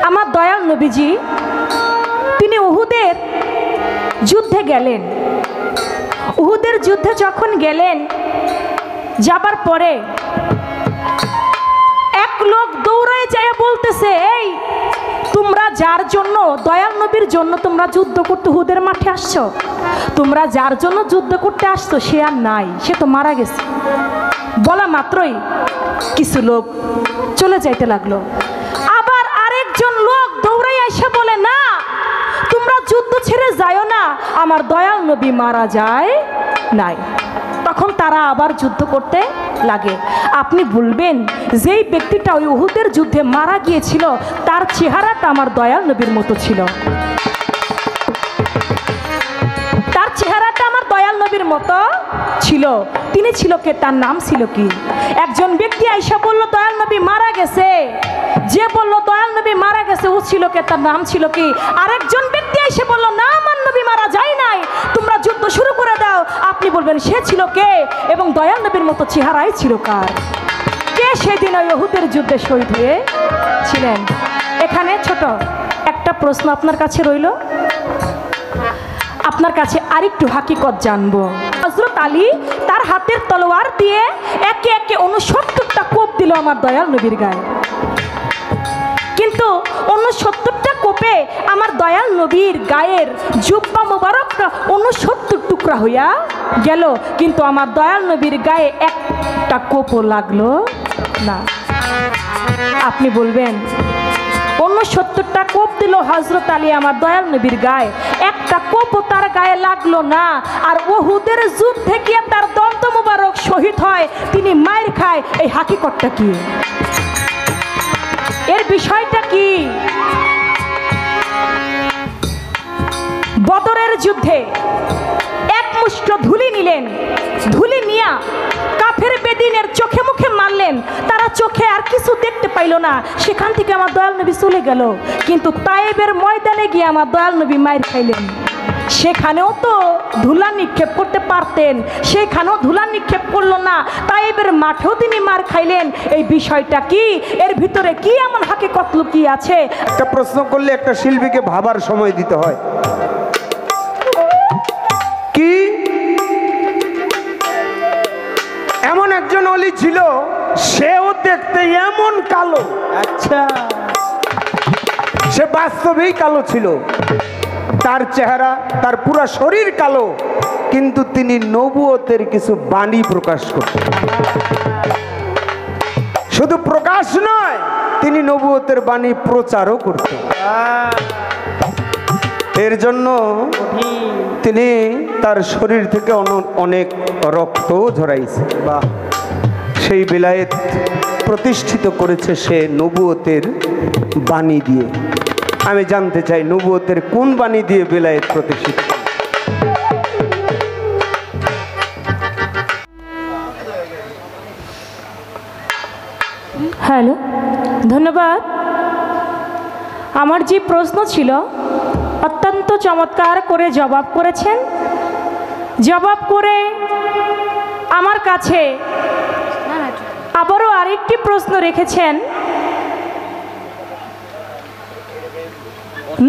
আমার দয়াল নবীজি তিনি উহুদের যুদ্ধে গেলেন। উহুদের যুদ্ধে যখন গেলেন, যাবার পরে এক লোক দৌড়ায় যায় বলতেছে, এই তোমরা যার জন্য দয়াল নবীর জন্য তোমরা যুদ্ধ করতে উহুদের মাঠে আসছো, তোমরা যার জন্য যুদ্ধ করতে আসছো সে আর নাই, সে তো মারা গেছে। বলা মাত্রই কিছু লোক চলে যাইতে লাগলো। আবার আরেকজন লোক দৌড়াই এসে বলে, না তোমরা যুদ্ধ ছেড়ে যাও না, আমার দয়াল নবী মারা যায় নাই। তখন তারা আবার যুদ্ধ করতে লাগে। আপনি বলবেন যেই ব্যক্তিটা ওই উহুদের যুদ্ধে মারা গিয়েছিল তার চেহারাটা আমার দয়াল নবীর মতো ছিল, তার চেহারাটা আমার দয়াল নবীর মতো ছিল। তিনি ছিল কে? তার নাম ছিল কি? একজন ব্যক্তি আইসা বলল দয়াল নবী মারা গেছে। যে বলল দয়াল নবী মারা গেছে ও ছিল কে? তার নাম ছিল কি? আরেকজন ব্যক্তি এসে বলল না আমার নবী মারা যায় নাই, তোমরা যুদ্ধ শুরু করে দাও। আপনি বলবেন সে ছিল কে এবং দয়াল নবীর মতো চেহারাই ছিল কার? কে সেদিন ওই উহুদের যুদ্ধে শহীদ হয়েছিলেন? এখানে ছোট একটা প্রশ্ন আপনার কাছে রইল, আপনার কাছে আরেকটু হাকিকত জানবো। হযরত আলী তার হাতের তলোয়ার দিয়ে একে একে 69টা কোপ দিল আমার দয়াল নবীর গায়ে, কিন্তু 69টা কোপে আমার দয়াল নবীর গায়ের জুব্বা মোবারকটা 69 টুকরা হইয়া গেল, কিন্তু আমার দয়াল নবীর গায়ে একটা কোপও লাগলো না। আপনি বলবেন 69টা কোপ দিল হযরত আলী আমার দয়াল নবীর গায়ে, একটা কোপও তার গায়ে লাগলো না। আর উহুদের যুদ্ধে গিয়ে তার দন্ত মোবারক শহীদ হয়, তিনি মায়ের খায়। এই হাকিকতটা কি? এর বিষয়টা কি? বদরের যুদ্ধে এক মুষ্ঠ ধুলি নিলেন, ধুলি নিয়া কাফের বেদিনের চোখে মুখে মারলেন। তারা চোখে আর কিছু দেখতে পাইল না, সেখান থেকে আমার দয়াল নবী চলে গেল। কিন্তু তায়েবের ময়দানে গিয়ে আমার দয়াল নবী মায়ের খাইলেন। সেখানেও তো ধুলা নিক্ষেপ করতে পারতেন, সেখানেও ধুলা নিক্ষেপ করলো না। তায়েবের মাঠেও তিনি মার খাইলেন। এই বিষয়টা কি? এর ভিতরে কি এমন হাকিকত লুকিয়ে আছে? একটা প্রশ্ন করলে একটা শিল্পীকে ভাবার সময় দিতে হয়। কি এমন একজন অলি ছিল, সেও দেখতে এমন কালো, আচ্ছা সে বাস্তবেই কালো ছিল, তার চেহারা তার পুরো শরীর কালো, কিন্তু তিনি নবুয়তের কিছু বাণী প্রকাশ করতেন। শুধু প্রকাশ নয়, তিনি নবুয়তের বাণী প্রচারও করতেন। এর জন্য তিনি তার শরীর থেকে অনেক রক্ত ঝরাইছে। সেই বেলায়েত প্রতিষ্ঠিত করেছে সে নবুয়তের বাণী দিয়ে। আমি জানতে চাই নবুয়তের কোন বাণী দিয়ে বেলায়েত প্রতিষ্ঠিত? হ্যালো, ধন্যবাদ। আমার যে প্রশ্ন ছিল অত্যন্ত চমৎকার করে জবাব করেছেন। জবাব করে আমার কাছে আবারও আরেকটি প্রশ্ন রেখেছেন।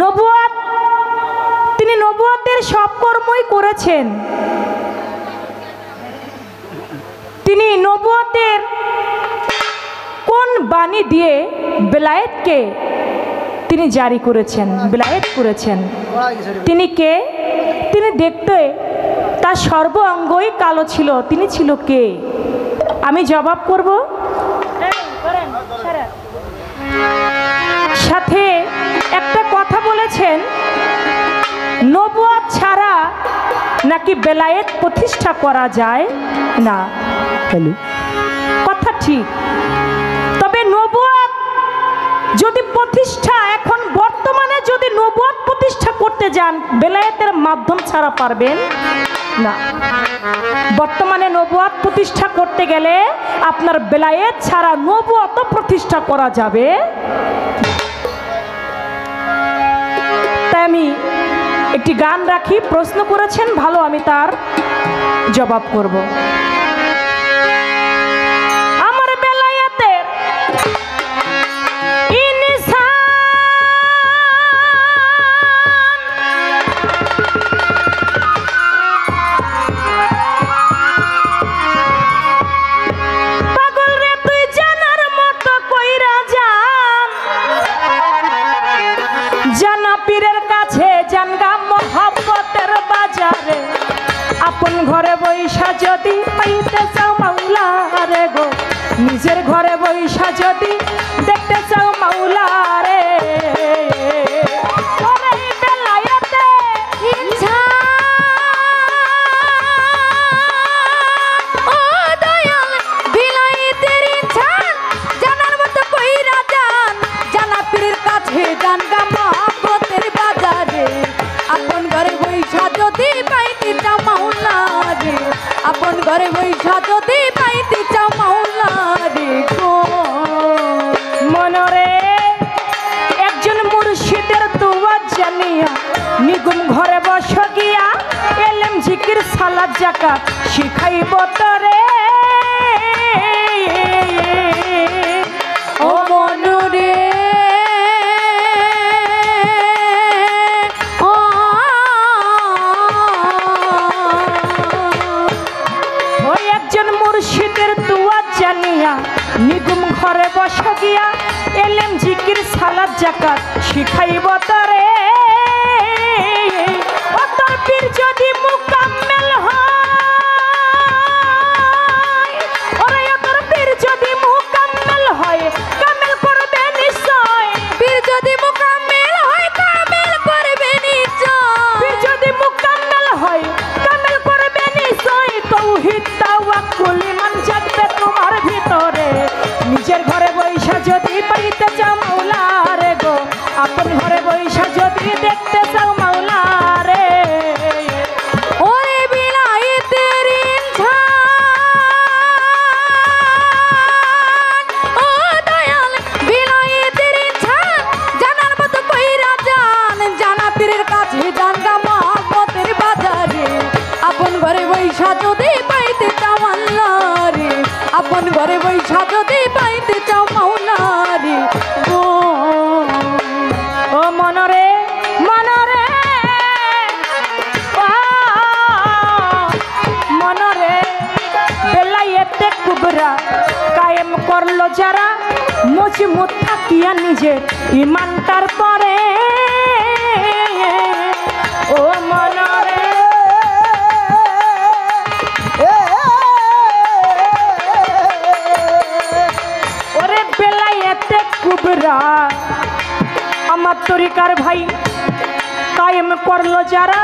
নবুয়ত, তিনি নবুয়তের সব কর্মই করেছেন। তিনি নবুয়তের কোন বাণী দিয়ে বেলায়েতকে তিনি জারি করেছেন, বেলায়েত করেছেন? তিনি কে? তিনি দেখতে তার সর্ব অঙ্গই কালো ছিল, তিনি ছিল কে? আমি জবাব করব। সাথে একটা কথা বলেছেন, নবুয়ত ছাড়া নাকি বেলায়েত প্রতিষ্ঠা করা যায় না। কথা ঠিক, তবে নবুয়ত যদি প্রতিষ্ঠা, এখন বর্তমানে যদি নবুয়ত প্রতিষ্ঠা করতে যান, বেলায়েতের মাধ্যম ছাড়া পারবেন না। বর্তমানে নবুয়ত প্রতিষ্ঠা করতে গেলে আপনার বেলায়েত ছাড়া নবুয়ত প্রতিষ্ঠা করা যাবে। তাই আমি একটি গান রাখি। প্রশ্ন করেছেন ভালো, আমি তার জবাব করব। আমার বেলায়েতের ইনসান ঘরে বৈশা যদি পাইতে চাও মাওলা রে গো, নিজের ঘরে বৈশা যদি দেখতে চাও মাওলা রে, ওরে বেলায়েতে ইচ্ছা ও দয়াল বিলাইতের ইচ্ছা জানার মতো কইরা যান, জানা পীরের কাছে যান গা মহব্বতের বাজারে, আপন ঘরে বৈশা যদি পাইতে চাও মাওলা রে, আপন ঘরে বৈশা যদি পাইতে চাও মাওলা রে গো। মনরে একজন মুর্শিদের দোয়া জানিয়া নিগুম ঘরে বস গিয়া এলেম জিকির সালাত যাকাত শিখাইব তরে, ও মনরে ও ওই একজন মুর্শিদের দোয়া জানিয়া নিগুম ঘরে বস গিয়া এলেম জিকির সালাত যাকাত শিখাইব তরে, ও তোর পীর যদি মুকাম্মেল হয়, ওরে ও তোর পীর যদি মুকাম্মেল হয় কামেল করবে নিশ্চয়, পীর যদি মুকাম্মেল হয় কামেল করবে নিশ্চয়, পীর যদি মুকাম্মেল হয় কামেল করবে নিশ্চয়, তৌহিদ তাওয়াক্কুল ঈমান জাগবে তোমার ভিতরে, নিজের ঘরে বৈশা যদি পাইতে চাও মাওলা রে গো, আপন ঘরে বৈশা যদি দেখতে চাও মাওলা রে, ওরে বিলাইতের ইনসান ও দয়াল বিলাইতের ইনসান জানার মতো কইরা যান, জানা পীরের কাছে যান গা মহব্বতের বাজারে, আপন ঘরে বৈশা যদি পাইতে চাও আল্লাহ রে, আপন ঘরে বৈশা যদি পাইতে চাও মাওলা রে গো। ও মনরে মনরে ও মনরে বেলায়েতে কুবরা কায়েম করলো যারা মজবুত থাকিয়া নিজের ইমানটার পরে, ও মনরে ওরে বেলায়েতে কুবরা আমার তরিকার ভাই কায়েম করলো যারা,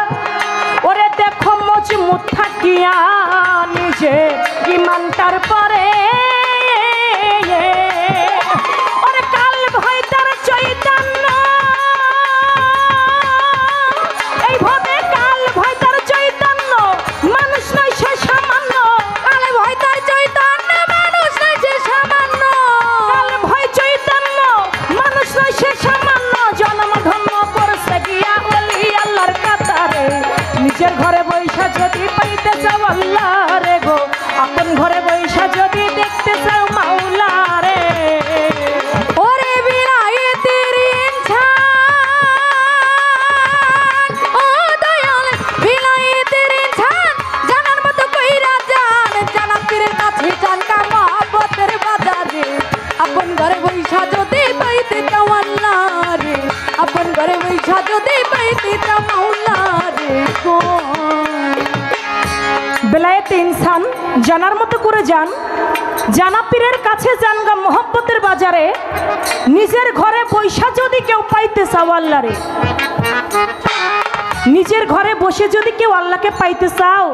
ওরে দেখো মজবুত থাকিয়া নিজে ইমানটার পরে, ওরে কাল ভয় তার চৈতন্য, এইভাবে কাল ভয় তার চৈতন্য, মানুষ নয় সে সামান্য, কালে ভয় তার চৈতন্য মানুষ নয় সে সামান্য, কাল ভয় চৈতন্য মানুষ নয় সে সামান্য, জন্ম ধন্য করছে গিয়া ওলি আল্লাহর কাতারে, নিজের ঘরে বৈশা যদি পাইতে চাও আল্লাহ রে গো, আপন ঘরে বৈশা যদি দেখতে চাও মাওলা রে, ওরে বিলাইতের ইনসান ও দয়াল বিলাইতের ইনসান জানার মতো কইরা যান, জানা পীরের কাছে যান গা মহব্বতের বাজারে, আপন ঘরে বৈশা যদি পাইতে চাও আল্লাহ রে, আপন ঘরে বৈশা যদি পাইতে চাও মাওলা রে গো। বেলায়েতে ইনসান জানার মতো করে যান, জানা পীরের কাছে যান গা মোহব্বতের বাজারে, নিজের ঘরে বৈশা যদি কেউ পাইতে চাও আল্লাহ রে, নিজের ঘরে বসে যদি কেউ আল্লাহকে পাইতে চাও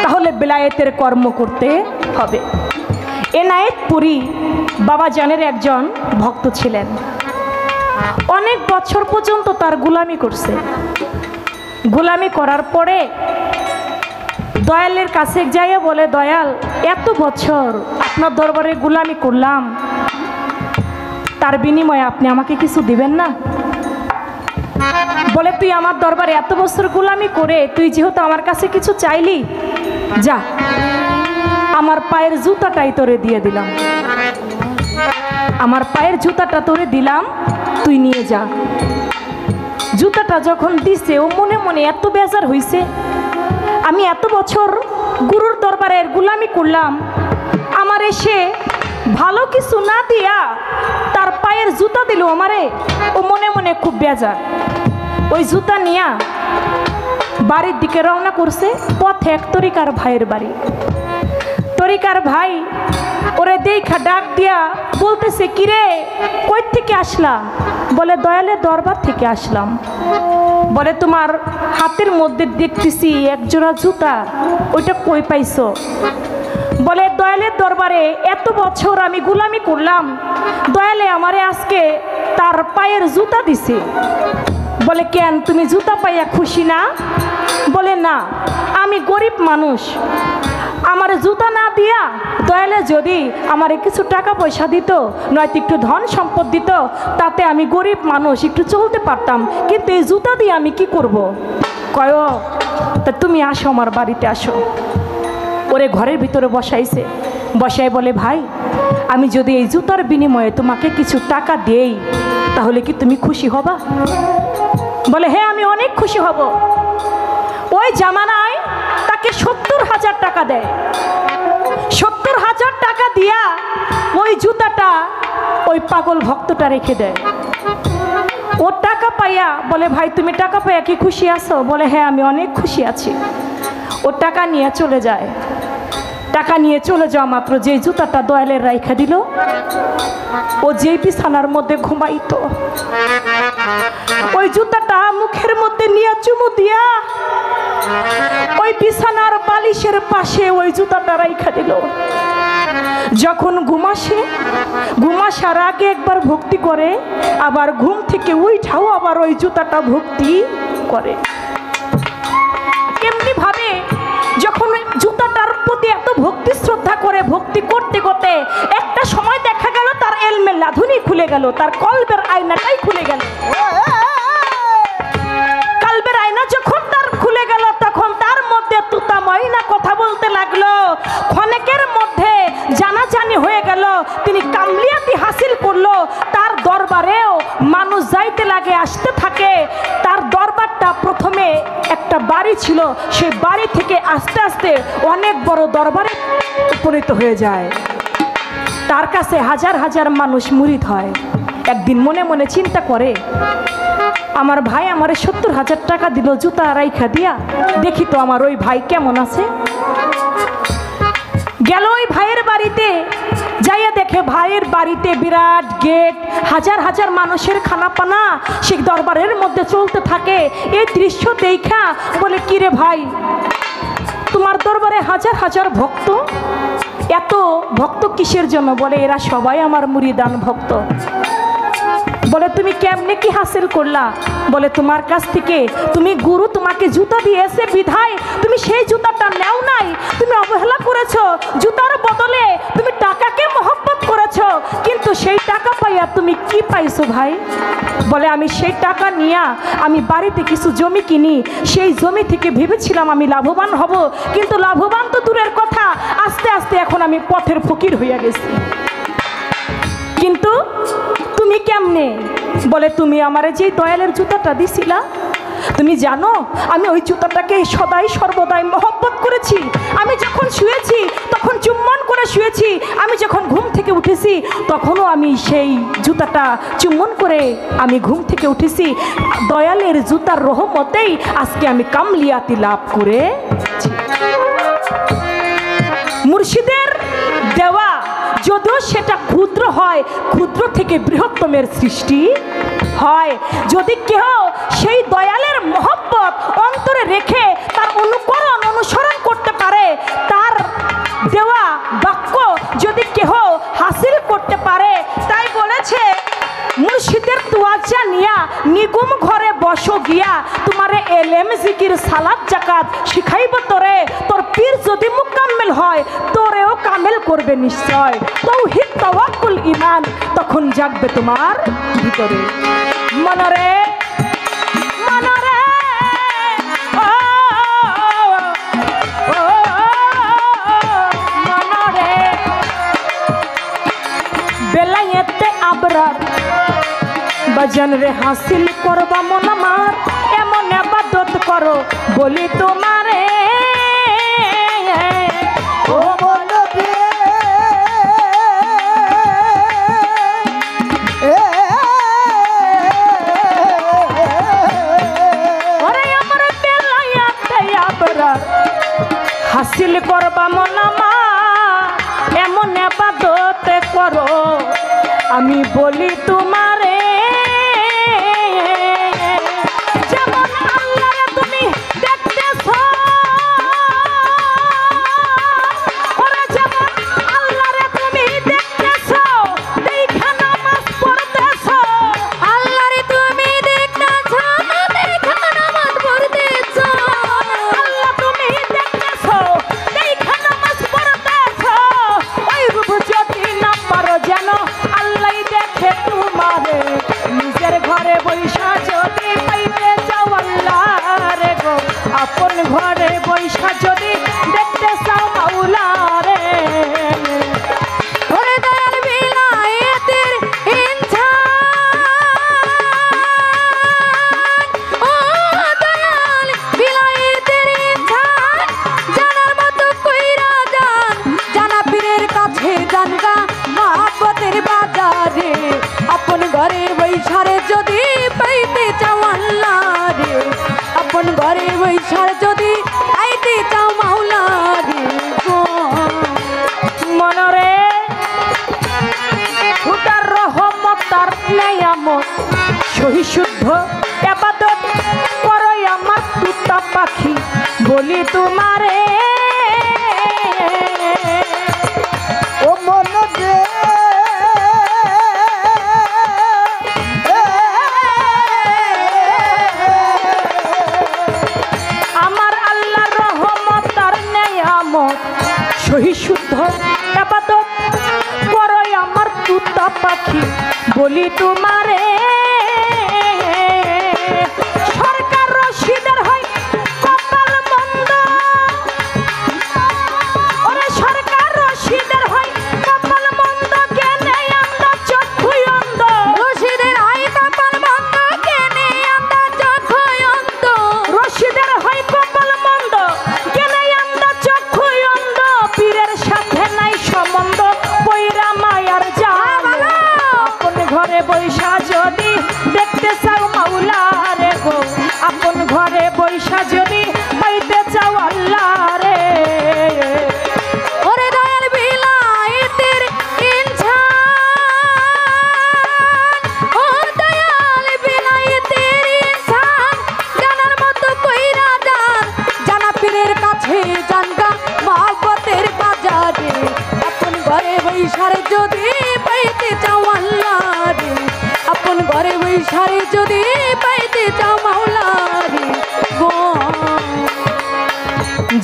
তাহলে বেলায়েতের কর্ম করতে হবে। এনায়েতপুরী বাবা জানের একজন ভক্ত ছিলেন, অনেক বছর পর্যন্ত তার গোলামি করছে, গোলামি করার পরে দয়ালের কাছে যাইয়া বলে, দয়াল এত বছর আপনার দরবারে গোলামি করলাম, তার বিনিময়ে আপনি আমাকে কিছু দিবেন না? বলে, তুই আমার দরবারে এত বছর গোলামি করে তুই যেহেতু আমার কাছে কিছু চাইলি, যা আমার পায়ের জুতাটাই তোরে দিয়ে দিলাম, আমার পায়ের জুতাটা তোরে দিলাম, তুই নিয়ে যা। জুতাটা যখন দিছে ও মনে মনে এত বেজার হইছে, আমি এত বছর গুরুর দরবারের গোলামি করলাম, আমার এসে ভালো কিছু না দিয়া তার পায়ের জুতা দিল আমারে, ও মনে মনে খুব বেজার। ওই জুতা নিয়া বাড়ির দিকে রওনা করছে। পথে এক তরিকার ভাইয়ের বাড়ি। তরিকার ভাই ওরে দেখা ডাক দিয়া বলতেছে, কিরে কই থেকে আসলা? বলে দয়ালের দরবার থেকে আসলাম। বলে তোমার হাতের মধ্যে দেখতেছি এক জোড়া জুতা, ওইটা কই পাইছো? বলে দয়ালের দরবারে এত বছর আমি গোলামি করলাম, দয়ালে আমারে আজকে তার পায়ের জুতা দিছে। বলে কেন, তুমি জুতা পাইয়া খুশি না? বলে না, আমি গরিব মানুষ, আমার জুতা না দিয়া দয়ালে যদি আমারে কিছু টাকা পয়সা দিত, নয়তো একটু ধন সম্পদ দিত, তাতে আমি গরিব মানুষ একটু চলতে পারতাম, কিন্তু এই জুতা দিয়ে আমি কি করব? কয় তা তুমি আসো, আমার বাড়িতে আসো। ওরে ঘরের ভিতরে বসাইছে। বসাই বলে, ভাই আমি যদি এই জুতার বিনিময়ে তোমাকে কিছু টাকা দেই, তাহলে কি তুমি খুশি হবা? বলে হ্যাঁ, আমি অনেক খুশি হব। ওই জামানায় তাকে 70,000 টাকা দেয়। 70,000 টাকা দিয়া ওই জুতাটা ওই পাগল ভক্তটা রেখে দেয়। ও টাকা পাইয়া বলে, ভাই তুমি টাকা পাইয়া কি খুশি আছো? বলে হ্যাঁ, আমি অনেক খুশি আছি। ও টাকা নিয়ে চলে যায়। টাকা নিয়ে চলে যাওয়া মাত্র যে জুতাটা দয়ালের রাইখা দিল, ও যেই বিছানার মধ্যে ঘুমাইতো, ওই জুতাটা মুখের মধ্যে নিয়ে চুমু দিয়া ওই বিছানার বালিশের পাশে ওই জুতাটা রাইখা দিল। যখন ঘুমাসার আগে একবার ভক্তি করে, আবার ঘুম থেকে উঠাও আবার ওই জুতাটা ভক্তি করে। এমনি ভাবে যখন জুতাটার প্রতি এত ভক্তি শ্রদ্ধা করে, ভক্তি করতে করতে একটা সময় দেখা গেল তার এলমের লাধুনি খুলে গেল, তার কলবের আয়নাটাই খুলে গেল। কলবের আয়না যখন তার খুলে গেল, তখন তার মধ্যে তুতা ময়না কথা বলতে লাগলো। ক্ষণেকের মধ্যে জানাজানি হয়ে গেল, তিনি কামলিয়াতি হাসিল করলো। তার দরবারেও মানুষ যাইতে লাগে, আসতে থাকে। তার দরবারটা প্রথমে একটা বাড়ি ছিল, সেই বাড়ি থেকে আস্তে আস্তে অনেক বড় দরবারে উপনীত হয়ে যায়। তার কাছে হাজার হাজার মানুষ মুরিদ হয়। একদিন মনে মনে চিন্তা করে, আমার ভাই আমারে 70,000 টাকা দিল জুতা রাইখা দিয়া, দেখি তো আমার ওই ভাই কেমন আছে। গেল ওই ভাইয়ের বাড়িতে, যাইয়া দেখে ভাইয়ের বাড়িতে বিরাট গেট, হাজার হাজার মানুষের খানাপানা সেই দরবারের মধ্যে চলতে থাকে। এই দৃশ্য দেখা বলে, কিরে ভাই, তোমার দরবারে হাজার হাজার ভক্ত, এত ভক্ত কিসের জন্য? বলে এরা সবাই আমার মুরিদান ভক্ত। বলে তুমি কেমনে কি হাসিল করলা? বলে তোমার কাছ থেকে, তুমি গুরু তোমাকে জুতা দিয়েছে বিধায় তুমি সেই জুতাটা নেও নাই, তুমি অবহেলা করেছো। জুতার বদলে তুমি টাকাকে মহব্বত করেছো, কিন্তু সেই টাকা পাইয়া তুমি কি পাইছো ভাই? বলে আমি সেই টাকা নিয়ে আমি বাড়িতে কিছু জমি কিনি, সেই জমি থেকে ভেবেছিলাম আমি লাভবান হব, কিন্তু লাভবান তো দূরের কথা, আস্তে আস্তে এখন আমি পথের ফকির হইয়া গেছি। কিন্তু তুমি কেমনে? বলে তুমি আমারে যে দয়ালের জুতাটা দিছিলা, তুমি জানো আমি ওই জুতাটাকে সদাই সর্বদাই মহব্বত করেছি। আমি যখন শুয়েছি তখন চুম্বন করে শুয়েছি, আমি যখন ঘুম থেকে উঠেছি তখনও আমি সেই জুতাটা চুম্বন করে আমি ঘুম থেকে উঠেছি। দয়ালের জুতার রহমতেই আজকে আমি কামলিয়াতি লাভ করেছি। মুর্শিদের দেওয়া যদিও সেটা ক্ষুদ্র হয়, ক্ষুদ্র থেকে বৃহত্তমের সৃষ্টি হয়। যদি কেহ সেই দয়ালের মহব্বত অন্তরে রেখে তার অনুকরণ অনুসরণ করতে পারে, তার দেওয়া বাক্য যদি কেহ হাসিল করতে পারে, তাই বলেছে মুর্শিদের তুয়াজা নিয়া নিগুম ঘরে বসো গিয়া, তোমারে এলেম জিকির সালাত জাকাত শিখাইব তোরে। তোর পীর যদি মুকাম্মেল হয় তোরেও কামেল করবে নিশ্চয়। তাওহীদ তাওয়াক্কুল ঈমান তখন জাগবে তোমার ভিতরে। মনরে মনরে মনরে বেলায়েতে আবরার ভজন রে হাসিল করবা মন আমার, এমন ইবাদত করো বলি তোমারে। ও বলবে ওরে আমার বেলায় হাসিল করবা মন আমার এমন ইবাদত করো আমি বলি তোমারে যেমন আল্লাহরে তুমি দেখতেছো ওরে যেমন আল্লাহরে তুমি দেখতেছো দেখা নামাজ পড়তেছো আল্লাহরে তুমি দেখতেছো দেখা নামাজ পড়তেছো আল্লাহ তুমি দেখতেছো দেখা নামাজ পড়তেছো ওই রূপ যদি না পারো যেন আল্লাহ দেখে তোমারে নিজের ঘরে বৈশা যদি পাইতে চাও আল্লাহরে গো আপন ঘরে বৈশা যদি দেখতে চাও মাওলারে ওরে দয়াল বিলায়েতের ইনসান ও দয়াল বিলায়েতের ইনসান জানার মতো কইরা যান জানা পীরের কাছে জানগা মহব্বতের বাজারে আপন ঘরে বৈশারে যদি পাইতে চাও আল্লাহরে আপন ঘরে বৈশারে যদি পাইতে চাও মাওলারে গো মনরে খুদার রহমত তার নেয়ামত সহি শুদ্ধ ইবাদত করো আমার তুতা পাখি বলি তোমারে ও মন রে আমার আল্লাহর রহমত তার নেয়ামত সহি শুদ্ধ ইবাদত করো আমার তুতা পাখি বলি তোমারে সরকার রশিদের হয় কপাল মন্দ ওরে সরকার রশিদের হয় কপাল মন্দ কেনে আমরা চক্ষু অন্ধ রশিদের হয় কপাল বন্ধ কেনে আমরা চক্ষু অন্ধ রশিদের হয় কপাল মন্দ কেনে আমরা চক্ষু অন্ধ পীরের সাথে নাই সম্বন্ধ পয়রা মায়ার জাল আপন ঘরে বৈশা যদি দেখতে চাও মাওলারে গো আপন ঘরে বৈশা যদি পাইতে চাও আল্লাহরে ওরে দয়াল বিলায়েতের ইনসান ও দয়াল বিলায়েতের ইনসান জানার মতো কইরা যান জানা পীরের কাছে জানগা মহব্বতের বাজারে আপন ঘরে বৈশারে যদি পাইতে চাও আল্লাহরে আপন ঘরে বৈশারে যদি পাইতে চাও মাওলারে গো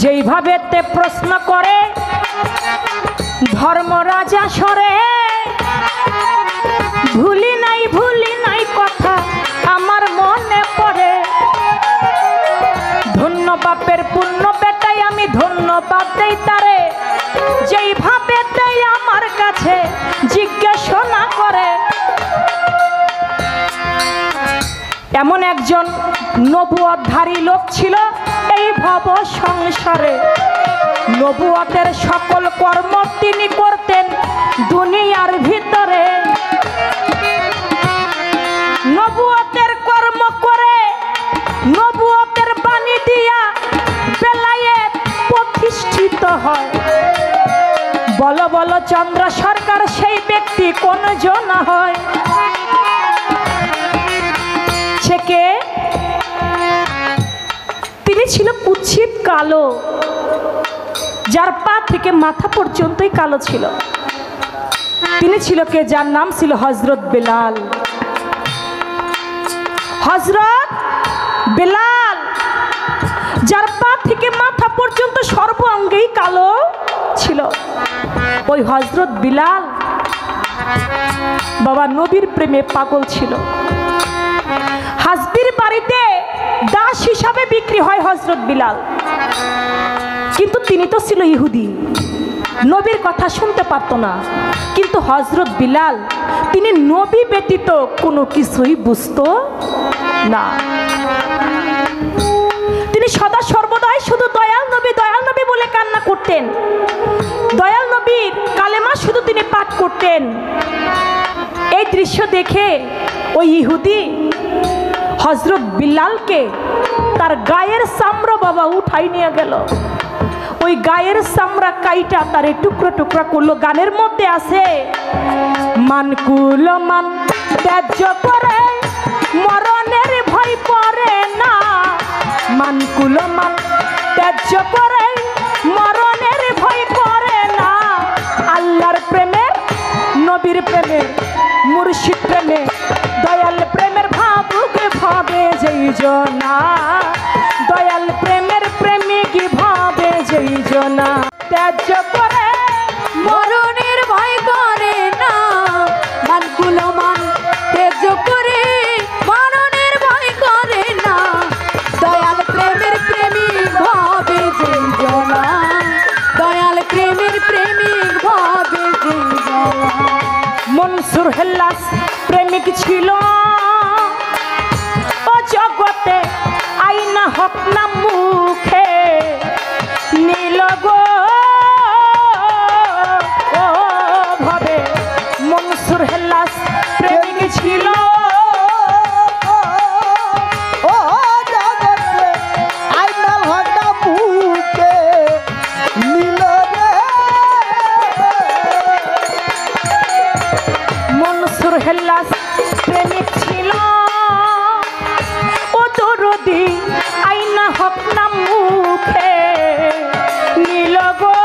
যেইভাবে তে প্রশ্ন করে ধর্মরাজা সরে ভুলি নাই কথা আমার মনে পড়ে ধন্য বাপের পুণ্য বেটাই আমি ধন্যবাদ দেই তারে যেইভাবে দেই আমার কাছে জিজ্ঞাসা করে এমন একজন নবুয়তধারী লোক ছিল এই ভব সংসারে নবুয়তের সকল কর্ম তিনি করতেন দুনিয়ার ভিতরে নবুয়তের কর্ম করে নবুয়তের বাণী দিয়া বেলায়েত প্রতিষ্ঠিত হয় বলো বলো চন্দ্র সরকার সেই ব্যক্তি কোন জন হয় সে কে তিনি ছিল কুৎসিত কালো যার পা থেকে মাথা পর্যন্তই কালো ছিল তিনি ছিল কে যার নাম ছিল হযরত বেলাল হযরত বেলাল যার পা থেকে মাথা পর্যন্ত সর্ব অঙ্গেই কালো ছিল ওই হযরত বেলাল বাবা নবীর প্রেমে পাগল ছিল হাসবির বাড়িতে দাস হিসাবে বিক্রি হয় হযরত বেলাল কিন্তু তিনি তো ছিল ইহুদি নবীর কথা শুনতে পারতো না কিন্তু হযরত বেলাল তিনি নবী ব্যতীত কোনো কিছুই বুঝতো না তিনি সদা সর্বদাই শুধু দয়াল নবী বলে কান্না করতেন দয়াল নবীর কালেমা শুধু তিনি পাঠ করতেন এই দৃশ্য দেখে ওই ইহুদি হযরত বেলালকে তার গায়ের চামড়া বাবা উঠাই নিয়ে গেল ওই গায়ের চামড়া কাইটা তারে টুকরা টুকরা করলো। গানের মধ্যে আছে মানকুল মান ত্যায্য করে মরণের ভয় পড়ে না, মানকুল মান ত্যায্য করে মরণের ভয় করে না। আল্লাহর প্রেমের নবীর প্রেমের মুর্শিদ প্রেমে দয়াল প্রেমের ভাবুক ভাবে যেই জনা, দয়াল প্রেমের প্রেমিক ভাবে যেই জনা ত্যায্য করে মরণের ভয় করে না, মানকুলো মান ত্যায্য করে মরণের ভয় করে না। দয়াল প্রেমের প্রেমিক ভাবে যেই জনা, দয়াল প্রেমের প্রেমিক ভাবে যেই জনা। মনসুর হেল্লাস প্রেমিক ছিল ও জগতে আইনা হক না মুখে নীল গো ও ভাবে। মনসুর হেল্লাস প্রেমিক ছিল ও জগতে আইনা ভাঙা বুকে নীল রে। মনসুর হেল্লাস প্রেমিক ছিল ও দরদি আইনা হক না মুখে নীল গো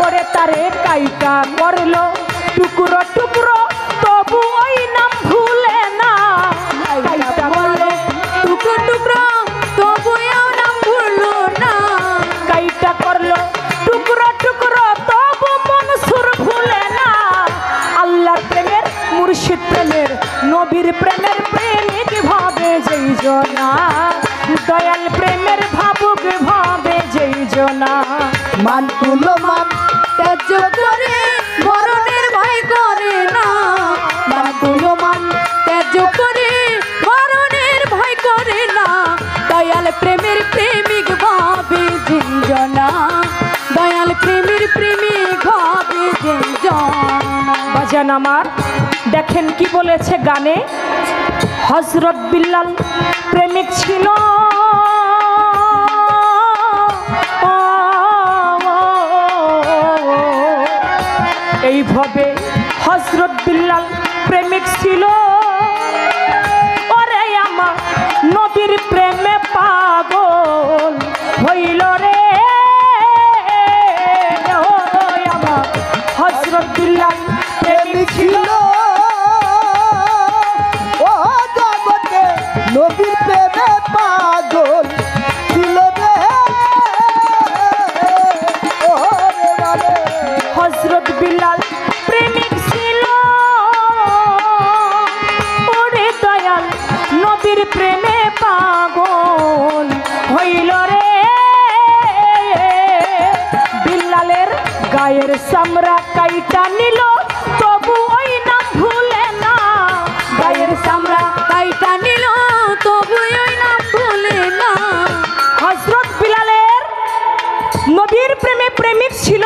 ওরে তারে কাইটা করলো টুকরো টুকরো তবু ওই নাম ভুলে না। কাইটা করলো টুকরো টুকরো তবুও নাম ভুলো না, কাইটা করলো টুকরো টুকরো তবু মনসুর ভুলে না। আল্লাহর প্রেমের মুর্শিদ প্রেমের নবীর প্রেমের প্রেমিক ভাবে যেই জনা, দয়াল প্রেমের ভাবুক ভাবে যেই জনা। মানকুল মান ত্যায্য করে মরণের ভয় করে না, মানকুলো মান ত্যায্য করে মরণের ভয় করে না। দয়াল প্রেমের প্রেমিক ভাবে যেই জনা, দয়াল প্রেমের প্রেমিক ভাবে যেই জনা। বাজান আমার দেখেন কি বলেছে গানে, হযরত বিল্লাল প্রেমিক ছিল এইভাবে হযরত বিল্লাল প্রেমিক ছিল। ওরে আমার নবীর প্রেমে পাগল হইল রে, ও আমার হযরত বিল্লাল প্রেমিক ছিল। ও জগতে নবীর প্রেমে পাগল ছিল রে। ও রে বারে হযরত বিল্লাল প্রেমিক ছিল ওরে দয়াল নবীর প্রেমে পাগল হইল রে। বিল্লালের গায়ের চামড়া কাইটা নিল তবু ওই নাম ভুলে না, গায়ের চামড়া কাইটা নিল তবু ওই নাম ভুলে না। হযরত বিল্লালের নবীর প্রেমে প্রেমিক ছিল।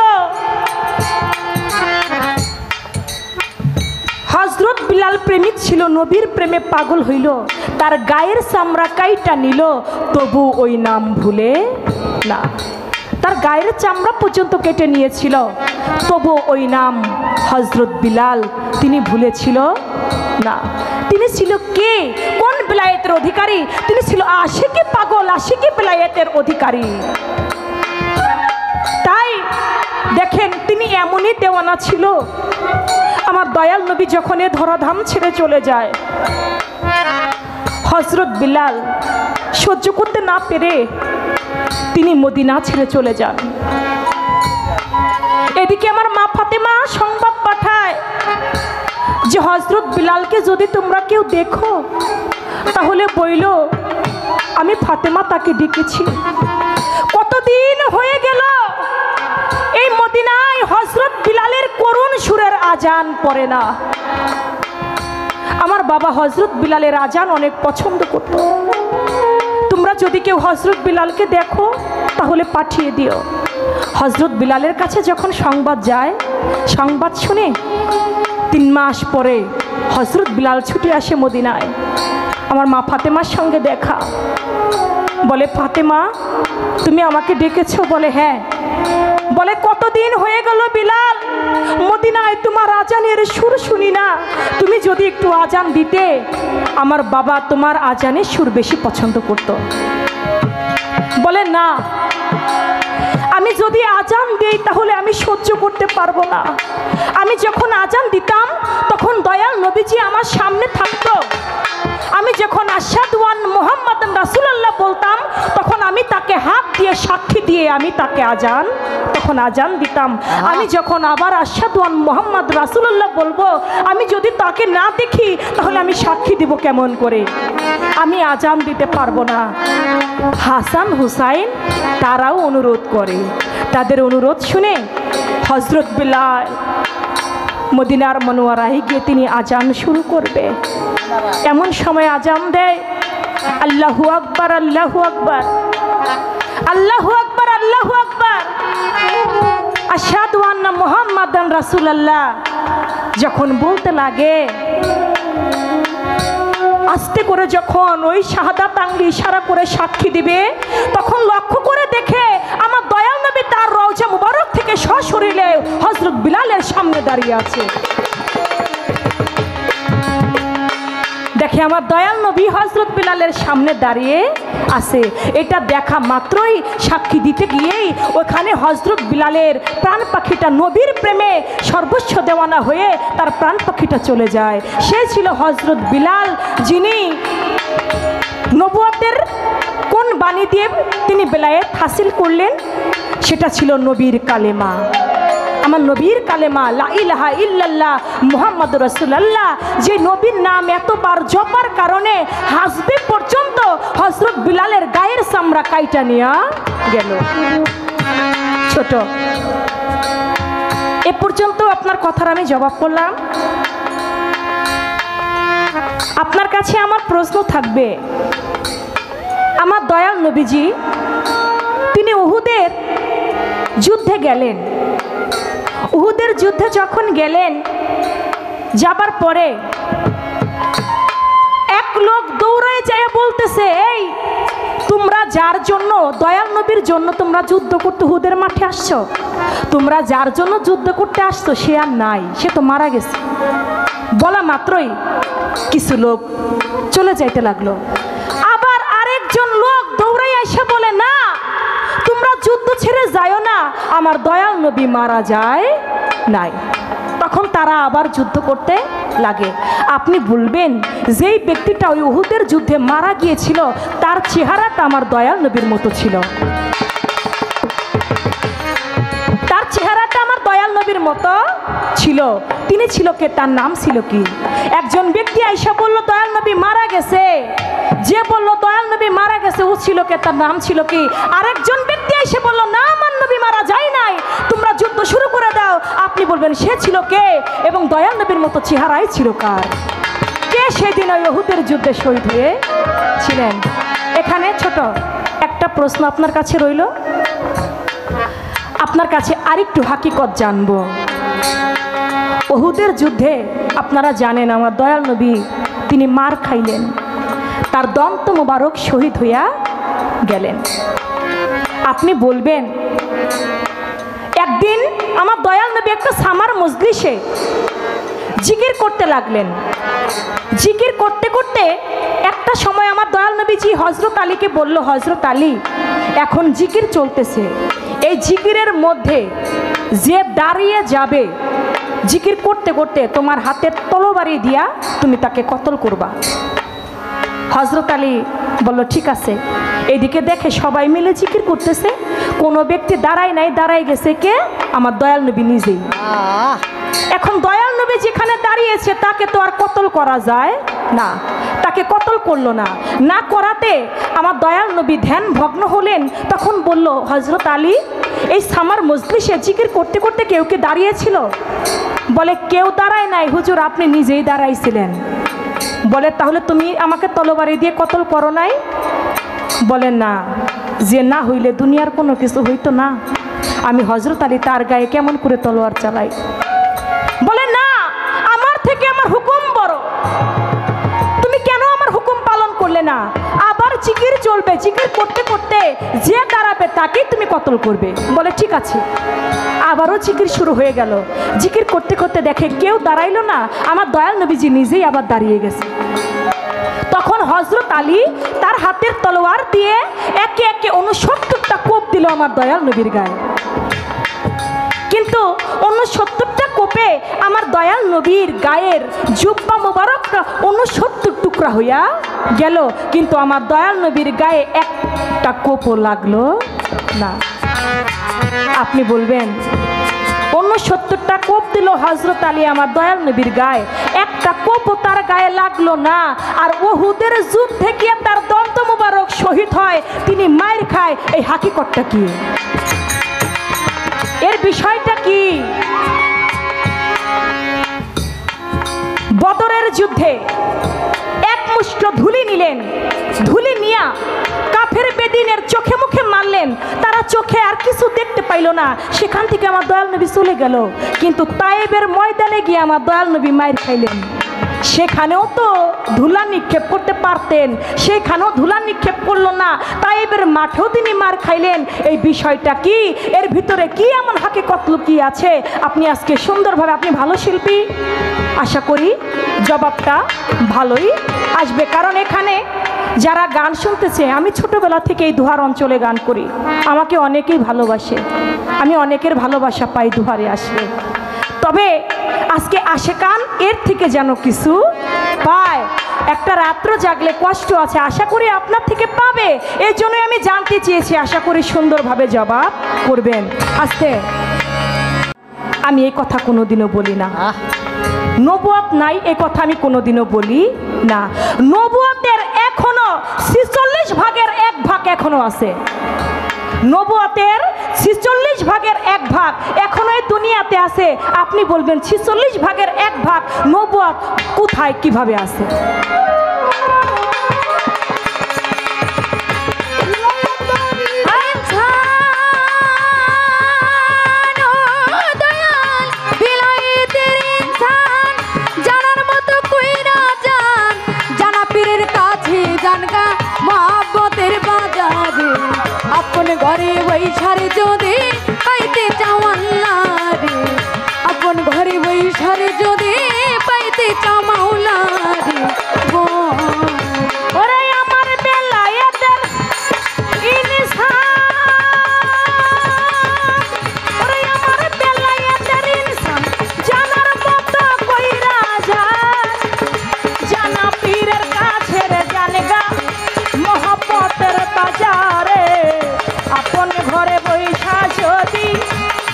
হযরত বিল্লাল প্রেমিক ছিল, নবীর প্রেমে পাগল হইল, তার গায়ের চামড়া কাইটা নিল তবু ওই নাম ভুলে না। তার গায়ের চামড়া পর্যন্ত কেটে নিয়েছিল তবু ওই নাম হযরত বিল্লাল তিনি ভুলেছিল না। তিনি ছিল কে, কোন বিলায়েতের অধিকারী? তিনি ছিল আশিকি পাগল, আশিকি বিলায়েতের অধিকারী। তাই দেখেন তিনি এমনই দেওয়ানা ছিল। আমার দয়াল নবী যখন এ ধরাধাম ছেড়ে চলে যায়, হযরত বিল্লাল সহ্য করতে না পেরে তিনি মদিনা ছেড়ে চলে যান। এদিকে আমার মা ফাতেমা সংবাদ পাঠায় যে হযরত বিল্লালকে যদি তোমরা কেউ দেখো তাহলে বইল আমি ফাতেমা তাকে ডেকেছি। কতদিন হয়ে গেল এই মদিনায় হযরত বিল্লালের করুণ সুরের আজান পড়ে না। আমার বাবা হযরত বিল্লালের আজান অনেক পছন্দ করত। তোমরা যদি কেউ হযরত বিল্লালকে দেখো তাহলে পাঠিয়ে দিও। হযরত বিল্লালের কাছে যখন সংবাদ যায়, সংবাদ শুনে 3 মাস পরে হযরত বিল্লাল ছুটে আসে মদিনায়। আমার মা ফাতেমার সঙ্গে দেখা। বলে ফাতেমা তুমি আমাকে ডেকেছো? বলে হ্যাঁ। বলে কতদিন হয়ে গেল বিলাল, মদিনায় তোমার আজানের সুর শুনি না, তুমি যদি একটু আজান দিতে, আমার বাবা তোমার আজানের সুর বেশি পছন্দ করত। বলে না, আমি যদি আজান দিই তাহলে আমি সহ্য করতে পারবো না। আমি যখন আজান দিতাম তখন দয়াল নবীজি আমার সামনে থাকতো। আমি যখন আশহাদু আন্না মুহাম্মাদান রাসূলুল্লাহ বলতাম তখন আমি তাকে হাত দিয়ে সাক্ষী দিয়ে আমি তাকে তখন আজান দিতাম। আমি যখন আবার আশহাদু আন্না মুহাম্মাদ রাসূলুল্লাহ বলবো, আমি যদি তাকে না দেখি তাহলে আমি সাক্ষী দিব কেমন করে? আমি আজান দিতে পারবো না। হাসান হুসাইন তারাও অনুরোধ করে। তাদের অনুরোধ শুনে হযরত বিলাল মদিনার মনোয়ারায় গিয়ে তিনি আজান শুরু করবে। এমন সময় আজান দেয়, আল্লাহু আকবার, আল্লাহু আকবার, আল্লাহু আকবার, আল্লাহু আকবার, আশহাদু আন্না মুহাম্মাদান রাসূলুল্লাহ যখন বলতে লাগে, আস্তে করে যখন ওই শাহাদাত আঙ্গুল ইশারা করে সাক্ষী দিবে, তখন লক্ষ্য করে দেখে আমার দয়াল নবী তার রওজা মুবারক থেকে সশরীরে হযরত বিলালের সামনে দাঁড়িয়ে আছে। দেখে আমার দয়াল নবী হযরত বিলালের সামনে দাঁড়িয়ে আছে। এটা দেখা মাত্রই সাক্ষী দিতে গিয়েই ওখানে হযরত বিলালের প্রাণ পাখিটা নবীর প্রেমে সর্বস্ব দেওয়ানা হয়ে তার প্রাণ পাখিটা চলে যায়। সে ছিল হযরত বিলাল, যিনি নবুয়তের কোন বাণী দিয়ে তিনি বেলায়েত হাসিল করলেন? সেটা ছিল নবীর কালেমা। আমার নবীর কালেমা লা ইলাহা ইল্লাল্লাহ মুহাম্মাদুর রাসূলুল্লাহ, যে নবীর নাম এতবার জপার কারণে হাসবে পর্যন্ত হযরত বিলালের গায়ের চামড়া কাইটা নিয়ে গেল। ছোট এ পর্যন্ত আপনার কথার আমি জবাব করলাম। আপনার কাছে আমার প্রশ্ন থাকবে, আমার দয়াল নবীজি তিনি উহুদের যুদ্ধে গেলেন। উহুদের যুদ্ধে যখন গেলেন, যাবার পরে এক লোক দৌড়ায় যায় বলতেছে, এই তোমরা যার জন্য দয়াল নবীর জন্য তোমরা যুদ্ধ করতে উহুদের মাঠে আসছো, তোমরা যার জন্য যুদ্ধ করতে আসছো সে আর নাই, সে তো মারা গেছে। বলা মাত্রই কিছু লোক চলে যাইতে লাগলো। আবার আরেকজন লোক দৌড়াই এসে বলে, না তোমরা যুদ্ধ ছেড়ে যাও না, আমার দয়াল নবী মারা যায় নাই। তখন তারা আবার যুদ্ধ করতে লাগে। আপনি বলবেন যেই ব্যক্তিটা ওই উহুদের যুদ্ধে মারা গিয়েছিল তার চেহারাটা আমার দয়াল নবীর মতো ছিল, তার চেহারাটা আমার দয়াল নবীর মতো ছিল। তিনি ছিল কে? তার নাম ছিল কি? একজন ব্যক্তি আইসা বলল দয়াল নবী মারা গেছে। যে বলল দয়াল নবী মারা গেছে ও ছিল কে? তার নাম ছিল কি? আরেকজন ব্যক্তি এসে বলল না আমার নবী মারা যায় নাই, তোমরা যুদ্ধ শুরু করে দাও। আপনি বলবেন সে ছিল কে এবং দয়াল নবীর মতো চেহারাই ছিল কার? কে সেদিন ওই উহুদের যুদ্ধে শহীদ হয়েছিলেন? এখানে ছোট একটা প্রশ্ন আপনার কাছে রইল, আপনার কাছে আরেকটু হাকিকত জানবো। উহুদের যুদ্ধে আপনারা জানেন আমার দয়াল নবী তিনি মার খাইলেন, তার দন্ত মোবারক শহীদ হইয়া গেলেন। আপনি বলবেন একদিন আমার দয়াল নবী একটা সামার মজলিসে জিকির করতে লাগলেন। জিকির করতে করতে একটা সময় আমার দয়াল নবীজি হযরত আলীকে বলল, হযরত আলী এখন জিকির চলতেছে, এই জিকিরের মধ্যে যে দাঁড়িয়ে যাবে জিকির করতে করতে তোমার হাতের তলোয়ারি দিয়া তুমি তাকে কতল করবা। হযরত আলী বলল ঠিক আছে। এদিকে দেখে সবাই মিলে জিকির করতেছে, কোনো ব্যক্তি দাঁড়ায় নাই, দাঁড়ায় গেছে কে? আমার দয়াল নবী নিজেই। এখন দয়াল নবী যেখানে দাঁড়িয়েছে তাকে তো আর কতল করা যায় না, তাকে কতল করলো না। না করাতে আমার দয়াল নবী ধ্যান ভগ্ন হলেন। তখন বলল হযরত আলী এই সামার মজলিসে জিকির করতে করতে কেউ কে দাঁড়িয়েছিল? বলে কেউ দাঁড়ায় নাই হুজুর, আপনি নিজেই দাঁড়াইছিলেন। বলে তাহলে তুমি আমাকে তলোয়ারি দিয়ে কতল করো নাই? বলে না, যে না হইলে দুনিয়ার কোনো কিছু হইতো না, আমি হযরত আলী তার গায়ে কেমন করে তলোয়ার চালাই? বলে না, আমার থেকে আমার হুকুম বড়, তুমি কেন আমার হুকুম পালন চলে না, আবার জিকির চলবে। জিকির করতে করতে যে দাঁড়াবে তাকেই তুমি কতল করবে। বলে ঠিক আছে। আবারও জিকির শুরু হয়ে গেল। জিকির করতে করতে দেখে কেউ দাঁড়াইলো না, আমার দয়াল নবীজি নিজেই আবার দাঁড়িয়ে গেছে। তখন হযরত আলী তার হাতের তলোয়ার দিয়ে একে একে 69টা কোপ দিল আমার দয়াল নবীর গায়ে। কিন্তু 69টা কোপে আমার দয়াল নবীর গায়ের জুব্বা মোবারকটা 69 টুকরা হইয়া গেল, কিন্তু আমার দয়াল নবীর গায়ে একটা কোপও লাগলো না। আপনি বলবেন 69টা কোপ দিল হযরত আলী আমার দয়াল নবীর গায়ে, একটা কোপও তার গায়ে লাগলো না। আর উহুদের যুদ্ধে গিয়ে তার দন্ত মোবারক শহীদ হয়, তিনি মায়ের খায়। এই হাকিকতটা কি? এর বিষয়টা কি? বদরের যুদ্ধে এক মুষ্ঠ ধুলি নিলেন, ধুলি নিয়া কাফের বেদিনের চোখে মুখে মারলেন। তারা চোখে আর কিছু দেখতে পাইল না, সেখান থেকে আমার দয়াল নবী চলে গেল। কিন্তু তায়েবের ময়দানে গিয়ে আমার দয়াল নবী মায়ের খাইলেন। সেখানেও তো ধুলা নিক্ষেপ করতে পারতেন, সেখানেও ধুলা নিক্ষেপ করলো না। তায়েবের মাঠেও তিনি মার খাইলেন। এই বিষয়টা কি? এর ভিতরে কি এমন হাকিকত লুকিয়ে আছে? আপনি আজকে সুন্দরভাবে, আপনি ভালো শিল্পী, আশা করি জবাবটা ভালোই আসবে। কারণ এখানে যারা গান শুনতেছে, আমি ছোটবেলা থেকে এই দুহার অঞ্চলে গান করি, আমাকে অনেকেই ভালোবাসে, আমি অনেকের ভালোবাসা পাই দুহারে আসলে। তবে আজকে আশেকান এর থেকে যেন কিছু পায়। একটা রাত্র জাগলে কষ্ট আছে, আশা করি আপনার থেকে পাবে। এই জন্যই আমি জানতে চেয়েছি, আশা করি সুন্দরভাবে জবাব করবেন। আস্তে, আমি এই কথা কোনোদিনও বলি না, নবুয়ত নাই এ কথা আমি কোনোদিনও বলি না। নবুয়তের এখনো 46 ভাগের 1 ভাগ এখনো আছে। নবুয়তের 46 ভাগের 1 ভাগ এখনো এই দুনিয়াতে আছে। আপনি বলবেন 46 ভাগের 1 ভাগ নবুয়ত কোথায়, কিভাবে আছে? আপন ঘরে বৈশারে যদি পাইতে চাও আল্লাহ রে, আপন ঘরে বৈশারে যদি পাইতে চাও মাওলা রে। ওরে আমার বেলায়েতের ইনসান, ওরে আমার বেলায়েতের ইনসান জানার মতো কইরা যায়, জানা পীরের কাছে রে জানগা মহব্বতের বাজারে। আপন ঘরে বৈশা যদি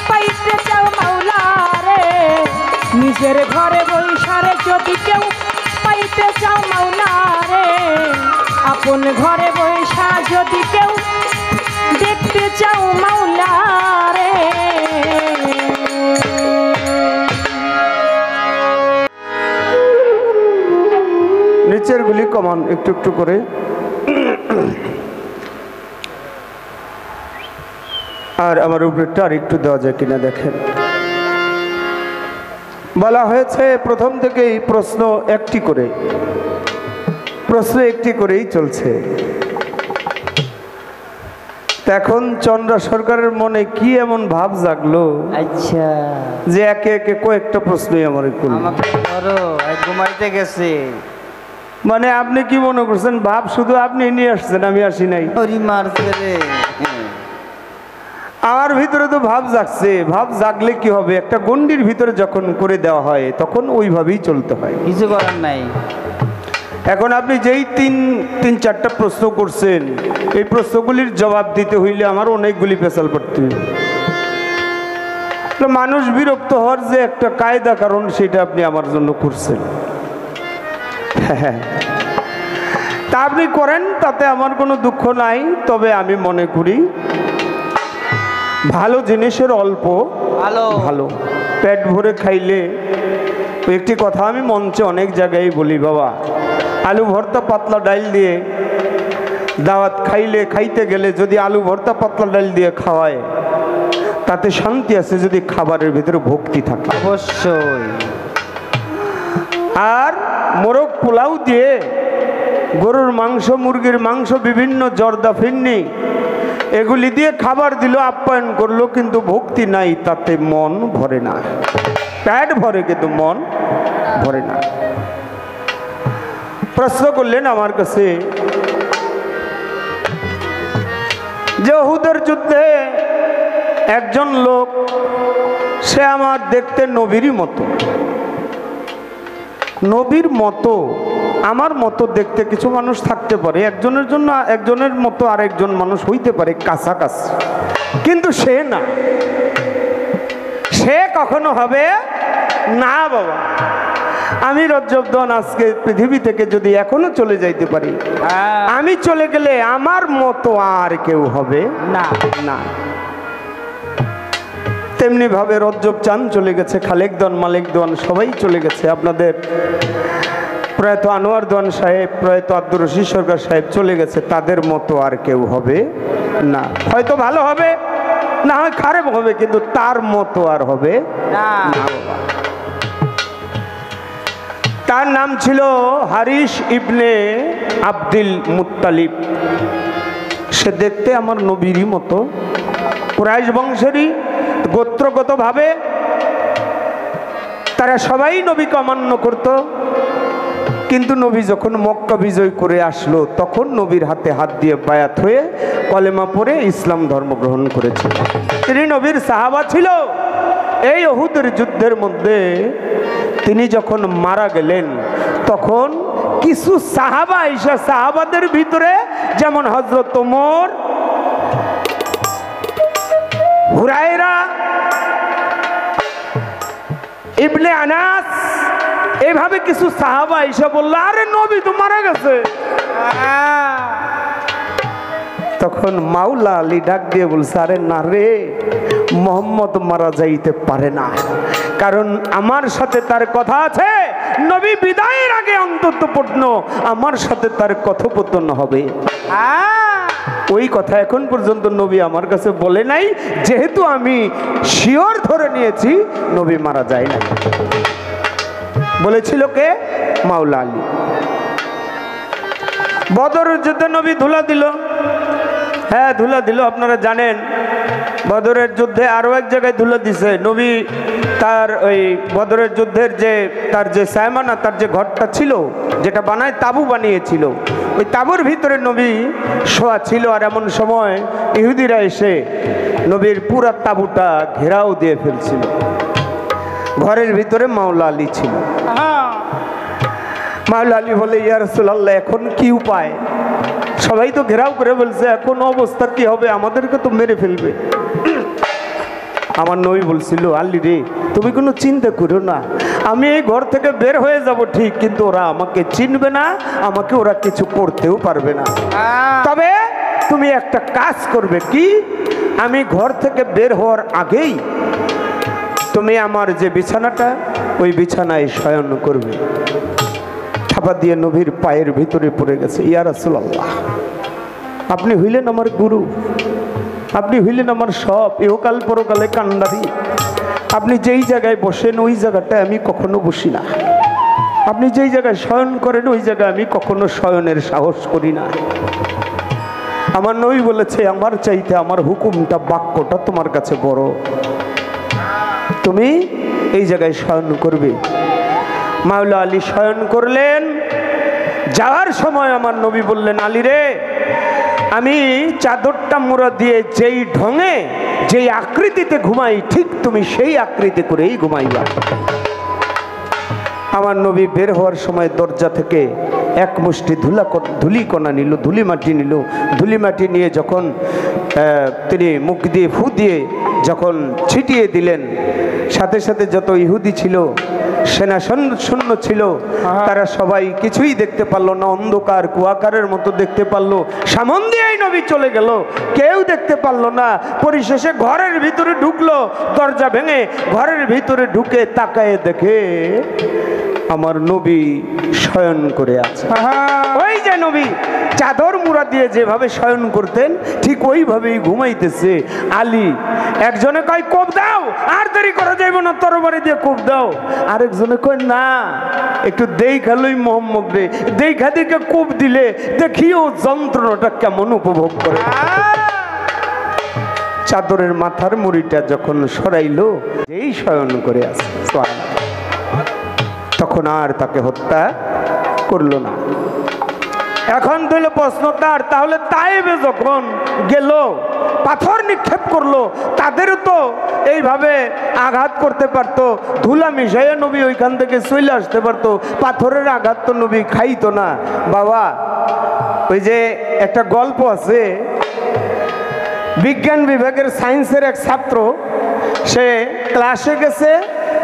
পাইতে চাও মাওলা রে, নিজের ঘরে বৈশারে যদি কেউ পাইতে চাও মাওলা রে, আপন ঘরে বৈশা যদি কেউ দেখতে চাও মাওলা রে। নিচের গুলি কমান একটু একটু করে। আর আমার উপরেটা আর একটু দেওয়া যায় কিনা দেখেন। বলা হয়েছে প্রথম থেকেই প্রশ্ন একটি করে, প্রশ্ন একটি করেই চলছে। এখন চন্দ্রা সরকারের মনে কি এমন ভাব জাগলো, আচ্ছা, যে একে একে কয়েকটা প্রশ্নই আমার আমাকে ধরো, ঘুমাইতে গেছে। মানে আপনি কি মনে করছেন ভাব শুধু আপনি নিয়ে আসছেন, আমি আসি নাই? ওরি মারছে রে। আমার ভিতরে তো ভাব জাগছে। ভাব জাগলে কি হবে, একটা গণ্ডির ভিতরে যখন করে দেওয়া হয় তখন ওইভাবেই চলতে হয়, কিছু করার নাই। এখন আপনি যেই তিন চারটা প্রশ্ন করছেন, এই প্রশ্নগুলির জবাব দিতে হইলে আমার অনেকগুলি পেশাল পড়তে হবে। মানুষ বিরক্ত হওয়ার যে একটা কায়দা, কারণ সেটা আপনি আমার জন্য করছেন। তা আপনি করেন, তাতে আমার কোনো দুঃখ নাই। তবে আমি মনে করি ভালো জিনিসের অল্প ভালো ভালো, পেট ভরে খাইলে। একটি কথা আমি মঞ্চে অনেক জায়গায় বলি, বাবা আলু ভর্তা পাতলা ডাল দিয়ে দাওয়াত খাইতে গেলে যদি আলু ভর্তা পাতলা ডাল দিয়ে খাওয়ায়, তাতে শান্তি আছে যদি খাবারের ভিতরে ভক্তি থাকে। অবশ্যই। আর মোরগ পোলাও দিয়ে গরুর মাংস, মুরগির মাংস, বিভিন্ন জর্দা ফিন্নি এগুলি দিয়ে খাবার দিল, আপ্যায়ন করলো, কিন্তু ভক্তি নাই, তাতে মন ভরে না। পেট ভরে কিন্তু মন ভরে না। প্রশ্ন করলেন আমার কাছে যে উহুদের যুদ্ধে একজন লোক, সে আমার দেখতে নবীরই মতো, নবীর মতো, আমার মতো দেখতে কিছু মানুষ থাকতে পারে, একজনের জন্য একজনের মতো আরেকজন মানুষ হইতে পারে কাছাকাছি, কিন্তু সে না, সে কখনো হবে না। বাবা, আমি রজ্জবদন আজকে পৃথিবী থেকে যদি এখনো চলে যাইতে পারি, আমি চলে গেলে আমার মতো আর কেউ হবে না। না। তেমনি ভাবে রজ্জব চান চলে গেছে, খালেক দন, মালিক দন সবাই চলে গেছে, আপনাদের প্রয়াত আনোয়ার দন সাহেব, প্রয়াত আব্দুর রশিদ সরকার সাহেব চলে গেছে, তাদের মতো আর কেউ হবে না। হয়তো ভালো হবে, না হয় খারাপ হবে, কিন্তু তার মতো আর হবে না। না। তার নাম ছিল হারিস ইবনে আব্দুল মুত্তালিব। সে দেখতে আমার নবীরই মতো, কুরাইশ বংশেরই, গোত্রগতভাবে তারা সবাই নবীকে অমান্য করত। কিন্তু নবী যখন মক্কা বিজয় করে আসলো, তখন নবীর হাতে হাত দিয়ে বায়াত হয়ে কলেমা পড়ে ইসলাম ধর্ম গ্রহণ করেছে। তিনি নবীর সাহাবা ছিল। এই উহুদের যুদ্ধের মধ্যে তিনি যখন মারা গেলেন, তখন কিছু সাহাবা ঈশা, সাহাবাদের ভিতরে যেমন হযরত ওমর, হুরায়রা, ইবনে আনাস, এইভাবে কিছু সাহাবা এসে বললো, আরে নবী তো মারা গেছে। তখন মাওলা আলী ডাক দিয়ে বলছে, আরে না রে, মোহাম্মদ মারা যাইতে পারে না, কারণ আমার সাথে তার কথা আছে, নবী বিদায়ের আগে অন্তত আমার সাথে তার কথোপকথন হবে। ওই কথা এখন পর্যন্ত নবী আমার কাছে বলে নাই, যেহেতু আমি শিওর ধরে নিয়েছি নবী মারা যায় না। বলেছিল কে? মাওলা আলী। বদরের যুদ্ধে নবী ধুলা দিল, হ্যাঁ ধুলা দিল, আপনারা জানেন। বদরের যুদ্ধে আরো এক জায়গায় ধুলা দিছে নবী। তার ওই বদরের যুদ্ধের যে তার যে সায়মানা, তার যে ঘরটা ছিল, যেটা বানায় তাবু বানিয়েছিল, ওই তাবুর ভিতরে নবী শোয়া ছিল। আর এমন সময় ইহুদিরা এসে নবীর পুরা তাবুটা ঘেরাও দিয়ে ফেলছিল। ঘরের ভিতরে মাওলা আলী ছিল। মাওলা আলী বলে, ইয়া রাসূলুল্লাহ, এখন কি উপায়? সবাই তো ঘেরাও করে বলছে, এখন অবস্থা কি হবে? আমাদেরকে তো মেরে ফেলবে। আমার নবী বলছিল, আলী রে, তুমি কোনো চিন্তা করো না, আমি এই ঘর থেকে বের হয়ে যাব ঠিক, কিন্তু ওরা আমাকে চিনবে না, আমাকে ওরা কিছু করতেও পারবে না। তবে তুমি একটা কাজ করবে, কি? আমি ঘর থেকে বের হওয়ার আগেই তুমি আমার যে বিছানাটা, ওই বিছানায় শয়ন করবে। থাপা দিয়ে নবীর পায়ের ভিতরে পড়ে গেছে, ইয়া রাসূলুল্লাহ, আপনি হইলেন আমার গুরু, আপনি হইলেন আমার সব, ইহকাল পরকালে কান্ডারি। আপনি যেই জায়গায় বসেন ওই জায়গাটায় আমি কখনো বসি না, আপনি যেই জায়গায় শয়ন করেন ওই জায়গায় আমি কখনো শয়নের সাহস করি না। আমার নবী বলেছে, আমার চাইতে আমার হুকুমটা, বাক্যটা তোমার কাছে বড়, তুমি এই জায়গায় শয়ন করবে। মাওলা আলী শয়ন করলেন। যাওয়ার সময় আমার নবী বললেন, আলী রে, আমি চাদরটা মোড়া দিয়ে যেই ঢঙে, যেই আকৃতিতে ঘুমাই, ঠিক তুমি সেই আকৃতি করেই ঘুমাইবা। আমার নবী বের হওয়ার সময় দরজা থেকে এক মুষ্টি ধুলিকণা নিল, ধুলিমাটি নিল। ধুলিমাটি নিয়ে যখন তিনি মুখ দিয়ে ফু দিয়ে যখন ছিটিয়ে দিলেন, সাথে সাথে যত ইহুদি ছিল, সেনা শূন্য ছিল, তারা সবাই কিছুই দেখতে পারলো না, অন্ধকার কুয়াকারের মতো দেখতে পারলো। সামন দিয়েই নবী চলে গেল, কেউ দেখতে পারলো না। পরিশেষে ঘরের ভিতরে ঢুকলো, দরজা ভেঙে ঘরের ভিতরে ঢুকে তাকায় দেখে আমার নবী শয়ন করে আছে। ওই যে নবী চাদর মুড়া দিয়ে যেভাবে শয়ন করতেন ঠিক ওইভাবেই ঘুমাইতেছে আলী। একজনে কয় কোপ দাও, আর দেরি করা যাইব না, তরবারি দিয়ে কোপ দাও। আরেকজনে কয় না, একটু দেখালই মোহাম্মদ রে, দেখা দেখে কোপ দিলে দেখিও যন্ত্রণাটা কেমন উপভোগ করে। চাদরের মাথার মুড়িটা যখন সরাইলো, যেই শয়ন করে আছে তখন আর তাকে হত্যা করলো না। এখন ধরল প্রশ্ন তার, তাহলে তাইবে যখন গেল পাথর নিক্ষেপ করলো, তাদেরও তো এইভাবে আঘাত করতে পারতো, ধুলা মিশাইয়া নবী ওইখান থেকে চলে আসতে পারতো, পাথরের আঘাত তো নবী খাইতো না। বাবা, ওই যে একটা গল্প আছে, বিজ্ঞান বিভাগের সায়েন্সের এক ছাত্র, সে ক্লাসে গেছে,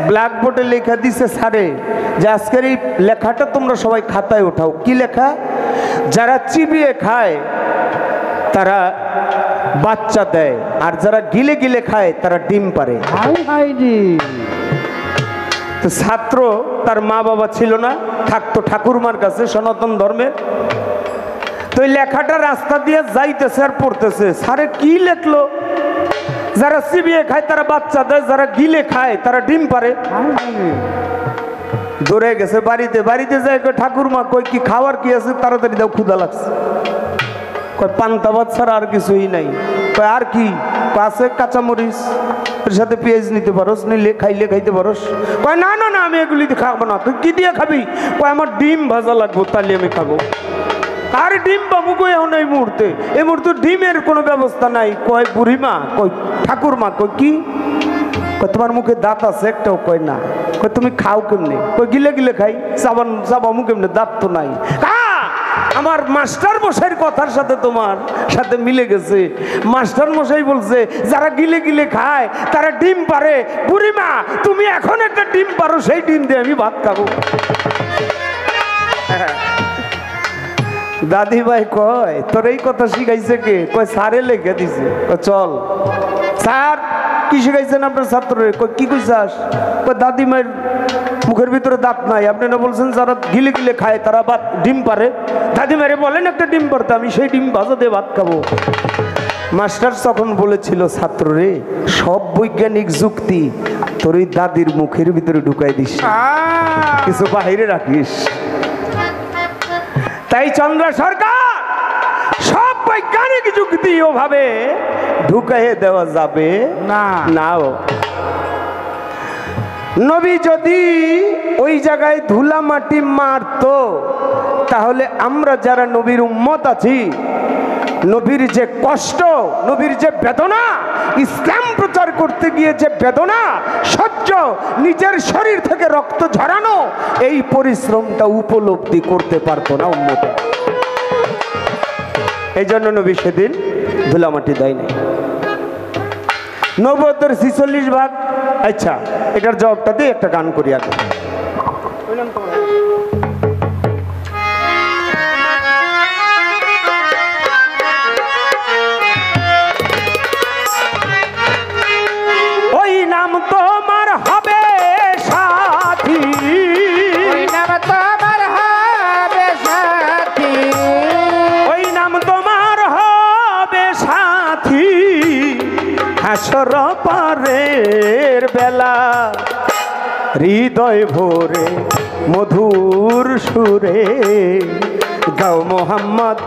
ব্ল্যাকবোর্ডে লেখা দিছে স্যারে যে আজকের এই লেখাটা তোমরা সবাই খাতায় ওঠাও। কি লেখা? যারা চিবিয়ে খায় তারা বাচ্চা দেয়, আর যারা গিলে গিলে খায় তারা ডিম পারে। তো ছাত্র, তার মা বাবা ছিল না, থাকতো ঠাকুরমার কাছে সনাতন ধর্মের। তো এই লেখাটা রাস্তা দিয়ে যাইতেছে আর পড়তেছে, স্যারে কি লেখলো? যারা চিবিয়ে খায় তারা বাচ্চা দেয়, যারা গিলে খায় তারা ডিম পারে। দৌড়ে গেছে বাড়িতে, বাড়িতে যায় ঠাকুরমা, কই কি খাওয়ার কি আছে? তাড়াতাড়ি দাও, ক্ষুধা লাগছে। কয় পান্তা ভাত ছাড়া আর কিছুই নাই। কয় আর কি? আছে কাঁচামরিচ, এর সাথে পেঁয়াজ নিতে পারোস, নিলে খাইলে খাইতে পারোস। কয় না না না, আমি এগুলি খাবো না। তুই কি দিয়ে খাবি? কয় আমার ডিম ভাজা লাগবো, তাহলে আমি খাবো। আর ডিম পাবো কই এখন এই মুহূর্তে? এই মুহূর্তে ডিমের কোনো ব্যবস্থা নাই। কয় বুড়িমা, কই ঠাকুরমা, কই কি? কয় তোমার মুখে দাঁত আছে একটাও? কয় না। কয় তুমি খাও কেমনে? কই গিলে গিলে খাই। চাবামু কেমনে? দাঁত তো নাই। আমার মাস্টার মশাইয়ের কথার সাথে তোমার সাথে মিলে গেছে। মাস্টার মশাই বলছে যারা গিলে গিলে খায় তারা ডিম পারে। বুড়িমা, তুমি এখন একটা ডিম পারো, সেই ডিম দিয়ে আমি ভাত খাবো। দাদি ভাই কয় তোর এই কথা শিখাইছে কে? কয় স্যারে লেখা দিছে। চল স্যার, কি শিখাইছেন আপনার ছাত্ররে? কয় কি কইছাস? কয় দাদিমার মুখের ভিতরে দাঁত নাই, আপনি না বলছেন যারা গিলে গিলে খায় তারা ভাত ডিম পারে। দাদিমারে বলেন একটা ডিম পারতে, আমি সেই ডিম ভাজা দিয়ে ভাত খাবো। মাস্টার তখন বলেছিল, ছাত্ররে সব বৈজ্ঞানিক যুক্তি তোর ওই দাদির মুখের ভিতরে ঢুকাই দিস, কিছু বাহিরে রাখিস। তাই চন্দ্র সরকার সব বৈজ্ঞানিক যুক্তি ওভাবে ঢুকাইয়ে দেওয়া যাবে না। নাও নবী যদি ওই জায়গায় ধুলা মাটি মারতো, তাহলে আমরা যারা নবীর উম্মত আছি, নবীর যে কষ্ট, নবীর যে বেদনা, ইসলাম প্রচার করতে গিয়ে যে বেদনা সহ্য, নিজের শরীর থেকে রক্ত ঝরানো, এই পরিশ্রমটা উপলব্ধি করতে পারতো না উম্মত। এই জন্য নবী সেদিন ধুলামাটি দেয় নাই। নবুয়তের 46 ভাগ। আচ্ছা, এটার জবাবটা দিয়ে একটা গান করি আগে। ওই নাম তোমার হবে সাথী, ওই নাম তোমার হবে সাথী, ওই নাম তোমার হবে সাথী, হাসর পারের বেলা, হৃদয় ভরে মধুর সুরে গাও মোহাম্মদ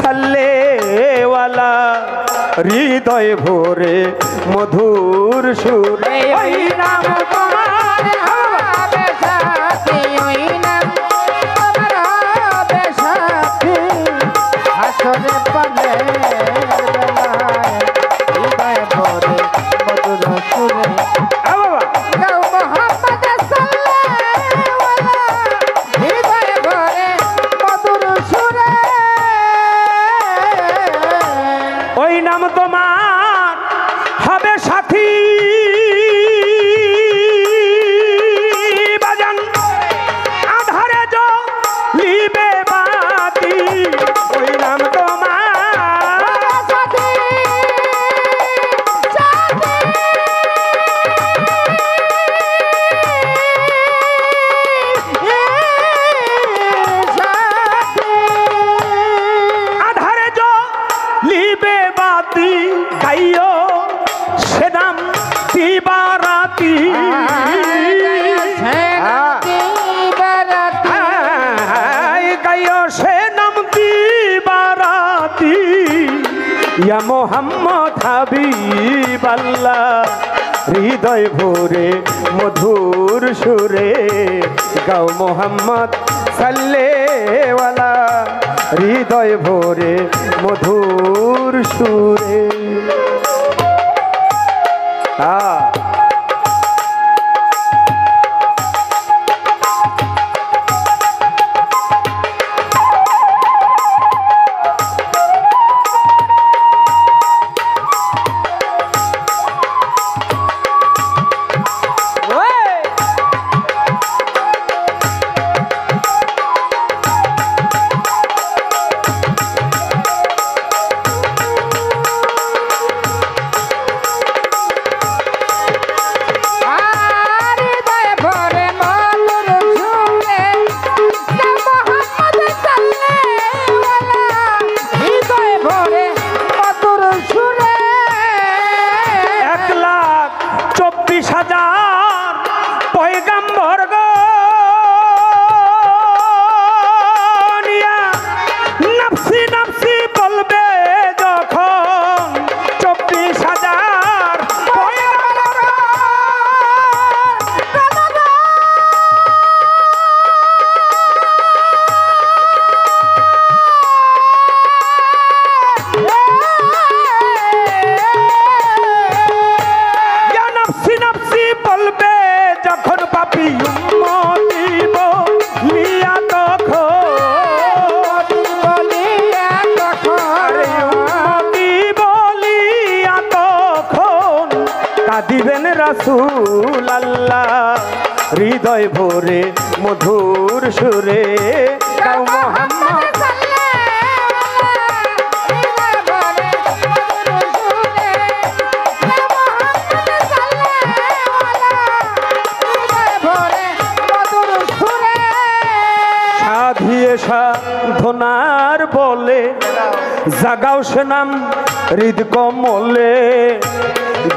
সাল্লেওয়ালা, হৃদয় ভরে মধুর সুরে। ওই নাম তোমার হবে সাথী, ওই নাম তোমার হবে সাথী, হাসরে পারে হৃদয় ভরে মধুর সুরে গাও মোহাম্মদ সাল্লাল্লাহু হৃদয় ভরে মধুর সুরে। ওই নাম তোমার হবে সাথী, বাজান আধারে জ্বলিবে বাতি, ওই নাম তোমার সাথী সাথী সাথী আইও সে নাম দিবারাতি ইয়া মোহাম্মদ হাবিব আল্লাহ হৃদয় ভরে মধুর সুরে গাও মোহাম্মদ সাল্লেওয়ালা হৃদয় ভরে মধুর সুরে দিবেন রাসূল আল্লাহ হৃদয় ভরে মধুর সুরে গাও মোহাম্মদ সাধিয়ে সাধনার বলে জাগাও সে নাম হৃদ কমলে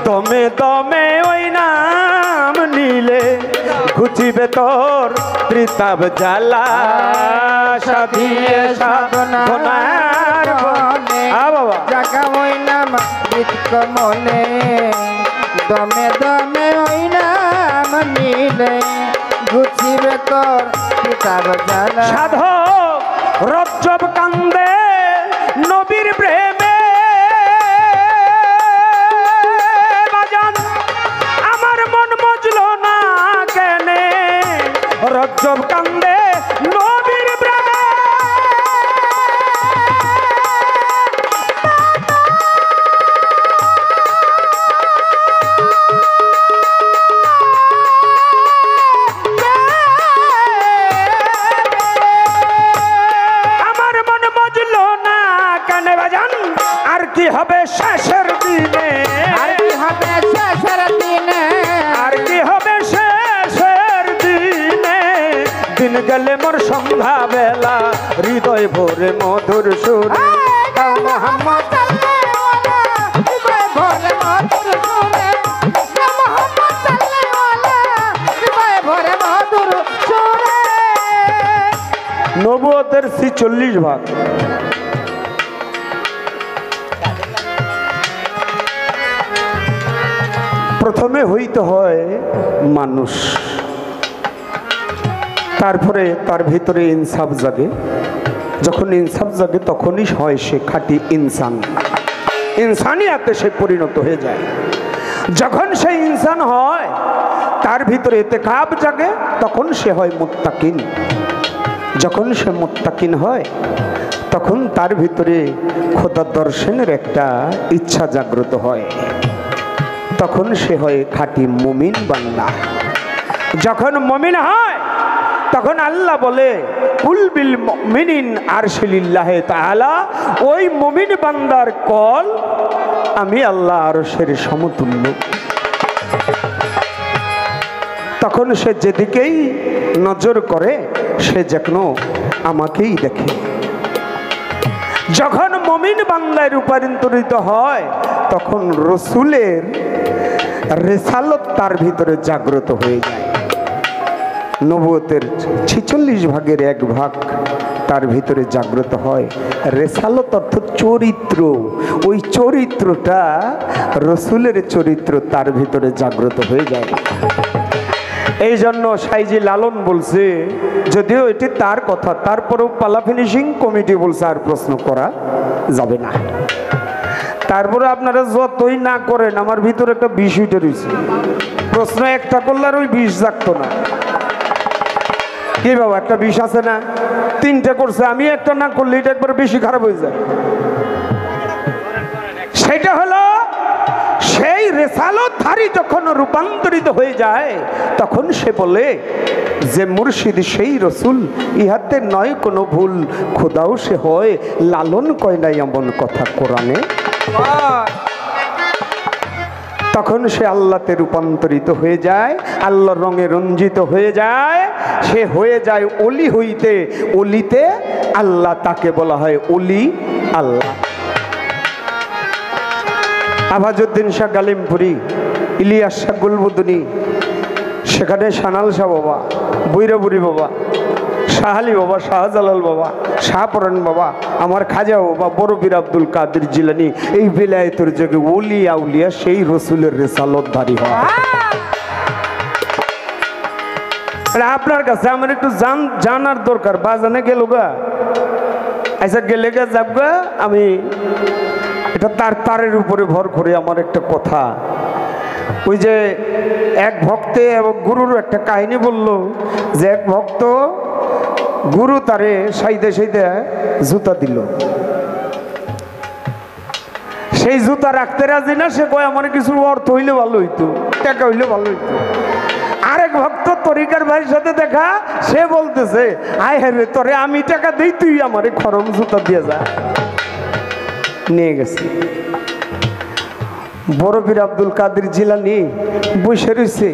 দমে দমে ওই নাম নিলে ঘুচিবে তোর ত্রিতাব জ্বালা সাধিয়ে সাধনার বলে বাবা জাগা ওই নাম হৃদ কমলে দমে দমে ওই নাম নিলে ঘুচিবে তোর ত্রিতাব জ্বালা সাধক রজ্জব কান্দে নবীর প্রেমে রজ্জব কান্দে নবীর প্রেমে আমার মন মজলো না কানে বাজান আর কি হবে শেষের দিনে আর কি হবে শেষের দিনে আর কি হবে দিন গেলে মোর সন্ধ্যা বেলা হৃদয় ভরে মধুর সুরে গাও মোহাম্মদ নবুয়তের ৪৬ ভাগ প্রথমে হইতে হয় মানুষ তারপরে তার ভিতরে ইনসাফ জাগে যখন ইনসাফ জাগে তখনই হয় সে খাঁটি ইনসান ইনসানিয়াতে সে পরিণত হয়ে যায় যখন সে ইনসান হয় তার ভিতরে ইতেকাব জাগে তখন সে হয় মুত্তাকিন যখন সে মুত্তাকিন হয় তখন তার ভিতরে খোদা দর্শনের একটা ইচ্ছা জাগ্রত হয় তখন সে হয় খাঁটি মুমিন বান্দা যখন মুমিন হয় তখন আল্লাহ বলে কুল বিল মুমিনিন আরশিলিল্লাহি তাআলা ওই মুমিন বান্দার কল আমি আল্লাহ আরশের সমতুল্য তখন সে যেদিকেই নজর করে সে যেন আমাকেই দেখে যখন মুমিন বান্দায় রূপান্তরিত হয় তখন রসুলের রিসালত তার ভিতরে জাগ্রত হয়ে যায় নবুয়তের ৪৬ ভাগের ১ ভাগ তার ভিতরে জাগ্রত হয়। রেসালত অর্থ চরিত্র, ওই চরিত্রটা রসুলের চরিত্র তার ভিতরে জাগ্রত হয়ে যায়। এই জন্য সাইজি লালন বলছে, যদিও এটি তার কথা, তারপরেও পালা ফিনিশিং কমিটি বলছে আর প্রশ্ন করা যাবে না। তারপরে আপনারা যতই না করেন, আমার ভিতরে একটা বিষ উঠে রয়েছে। প্রশ্ন একটা করলে আর ওই বিষ জাগতো না। কি বাবা, একটা বিষ আছে না? তিনটা করছে, আমি একটা না করলে এটা একবার বেশি খারাপ হয়ে যায়। সেটা হলো সেই রেসালতধারী যখন রূপান্তরিত হয়ে যায়, তখন সে বলে যে মুর্শিদ সেই রসুল, ইহাতে নয় কোনো ভুল, খোদাও সে হয়, লালন কয় নাই এমন কথা কোরআনে। তখন সে আল্লাহতে রূপান্তরিত হয়ে যায়, আল্লাহর রঙে রঞ্জিত হয়ে যায়, সে হয়ে যায় অলি হইতে অলিতে আল্লাহ, তাকে বলা হয় অলি আল্লাহ। আফাজউদ্দিন শাহ গালিমপুরি, ইলিয়াস শাহ গুলবুদনি, সেখানে সানাল শাহ বাবা, বৈরাবুরি বাবা, শাহ আলী বাবা, শাহজালাল বাবা, শাহপরান বাবা, আমার খাজা বাবা, বড় বীর আব্দুল কাদের জিলানী, এই বেলায়েতের যুগে ওলি আউলিয়া সেই রসুলের রেসালতধারী হয়। আপনার কাছে আমার একটু জানার দরকার, বাজানে গেল গা, আচ্ছা গেলে গা যাব গা, আমি এটা তারের উপরে ভর করে আমার একটা কথা। ওই যে এক ভক্তে এবং গুরুর একটা কাহিনী বলল যে এক ভক্ত গুরু তারে সাইদে সাইদে জুতা দিল, সেই জুতা রাখতে রাজি না, সে কয় আমার কিছু অর্থ হইলে ভালো হইতো, টাকা হইলে ভালো হইতো। আরেক ভক্ত তরিকার ভাইয়ের সাথে দেখা, সে বলতেছে আয় হ্যাঁ রে, তোরে আমি টাকা দিই, তুই আমারে খরম জুতা দিয়ে যা। নিয়ে গেছে। বড় বীর আব্দুল কাদের জিলানী বসে রয়েছে,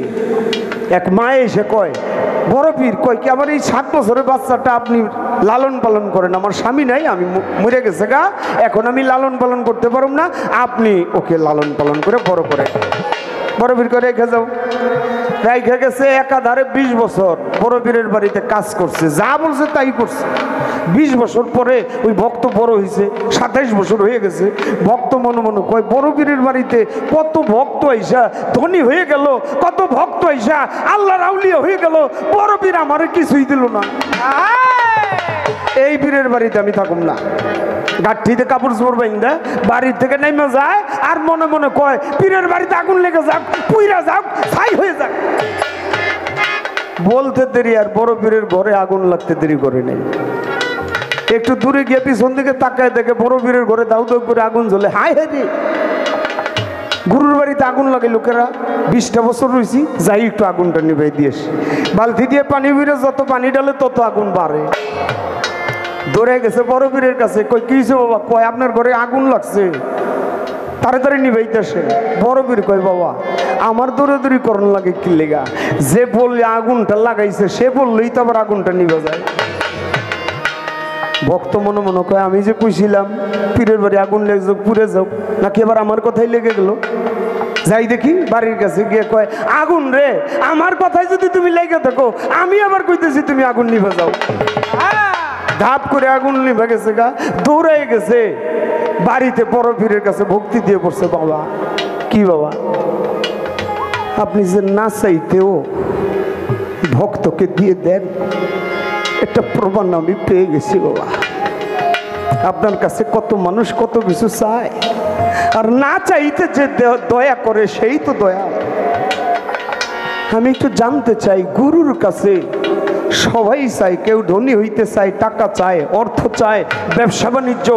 এক মায়ে এসে কয়, বড় পীর কয় কি আমার এই 7 বছরের বাচ্চাটা আপনি লালন পালন করেন, আমার স্বামী নাই, আমি মরে গেছে গা, এখন আমি লালন পালন করতে পারব না, আপনি ওকে লালন পালন করে বড় করে। বড় পীর করে রেখে যাও। রেখে গেছে, একাধারে 20 বছর বড় পীরের বাড়িতে কাজ করছে, যা বলছে তাই করছে। 20 বছর পরে ওই ভক্ত বড় হয়েছে, 27 বছর হয়ে গেছে। ভক্ত মনে মনে কয়, বড় পীরের বাড়িতে কত ভক্ত আইসা ধনী হয়ে গেল, কত ভক্ত আইসা আল্লাহর আউলিয়া হয়ে গেল, বড় পীর আমারে কিছুই দিল না, এই পীরের বাড়িতে আমি থাকুম না। গাঠিতে কাপড় চোপড় বাইন্দা বাড়ির থেকে নেমে যায়, আর মনে মনে কয় পীরের বাড়িতে আগুন লেগে যাক, পুইরা যাক, ছাই হয়ে যাক। বলতে দেরি আর বড় পীরের ঘরে আগুন লাগতে দেরি করে নেই। একটু দূরে গিয়ে পিছন দিকে তাকায় দেখে বড় পীরের ঘরে দাউ দাউ করে আগুন জ্বলে। হায় হায় রে, গুরুর বাড়িতে আগুন লাগে লোকেরা, 20টা বছর রয়েছি, যাই একটু আগুনটা নিভাই দিয়েছি। বালতি দিয়ে পানি বেড়ে যত পানি ডালে তত আগুন বাড়ে। দৌড়ে গেছে বড় পীরের কাছে, কই কি হয়েছে বাবা? কয় আপনার ঘরে আগুন লাগছে, তাড়াতাড়ি নিভাইতেছে। বড় পীর কয়, বাবা আমার দৌড়াদৌড়ি করণ লাগে কি লেগা? যে বললে আগুনটা লাগাইছে সে বললেই তো আবার আগুনটা নিভে যায়। ভক্ত মনে মনে কয়, আমি যে কইছিলাম পীরের বাড়ি আগুন লেগে যাও, পুড়ে যাও, নাকি এবার আমার কথাই লেগে গেল? যাই দেখি বাড়ির কাছে গিয়ে কয়, আগুন রে, আমার কথাই যদি তুমি লেগে থাকো, আমি আবার কইতেছি তুমি আগুন নিভে যাও। ধাপ করে আগুন নিভে গেছে গা, দৌড়াই গেছে বাড়িতে বড় পীরের কাছে ভক্তি দিয়ে পড়ছে। বাবা, কি বাবা, আপনি যে না চাইতেও ভক্তকে দিয়ে দেন, একটা প্রমাণ আমি পেয়ে গেছি বাবা। আপনার কাছে কত মানুষ কত কিছু চায়, আর না চাইতে যে দয়া করে সেই তো দয়া। আমি একটু জানতে চাই, গুরুর কাছে সবাই চায়, কেউ ধনী হইতে চায়, টাকা চায়, অর্থ চায়, ব্যবসা বাণিজ্য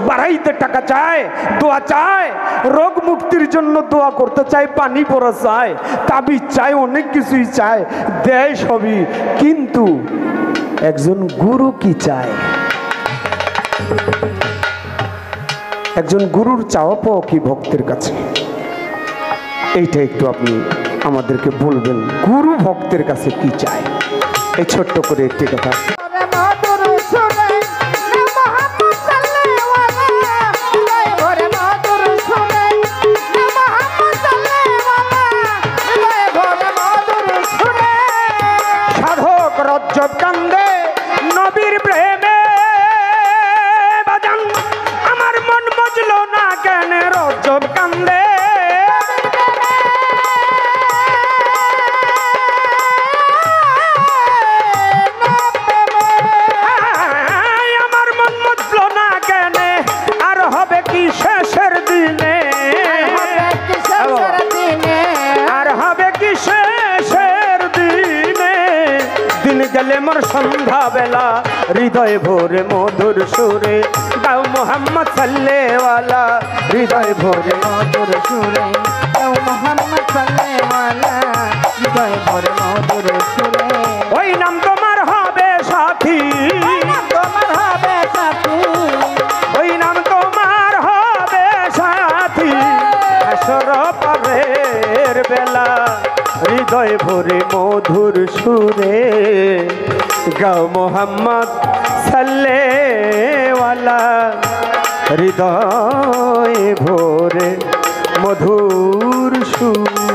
বাড়াইতে টাকা চায়, দোয়া চায়, রোগ মুক্তির জন্য দোয়া করতে চায়, পানি পড়া চায়, তাবিজ চায়, অনেক কিছুই চায়, দেয় সবই। কিন্তু একজন গুরু কি চায়? একজন গুরুর চাওয়া পাওয়া কি ভক্তের কাছে? এইটা একটু আপনি আমাদেরকে বলবেন, গুরু ভক্তের কাছে কি চায়? এই ছোট্ট করে একটি কথা। সাধক রজ্জব কান্দে নবীর প্রেমে, বাজলে মোর সন্ধ্যা বেলা হৃদয় ভোরে মধুর সুরে গাও মোহাম্মদ সাল্লেওয়ালা হৃদয় ভোরে মধুর সুরে ও মোহাম্মদ সাল্লেওয়ালা হৃদয় ভরে মধুর সুরে ওই নাম তোমার হবে সাথী তোমার হবে সাথী ওই নাম তোমার হবে সাথী আসর পারের বেলা হৃদয় ভরে মধুর সুরে গাও মোহাম্মদ সাল্লেওয়ালা হৃদয় ভরে মধুর সুরে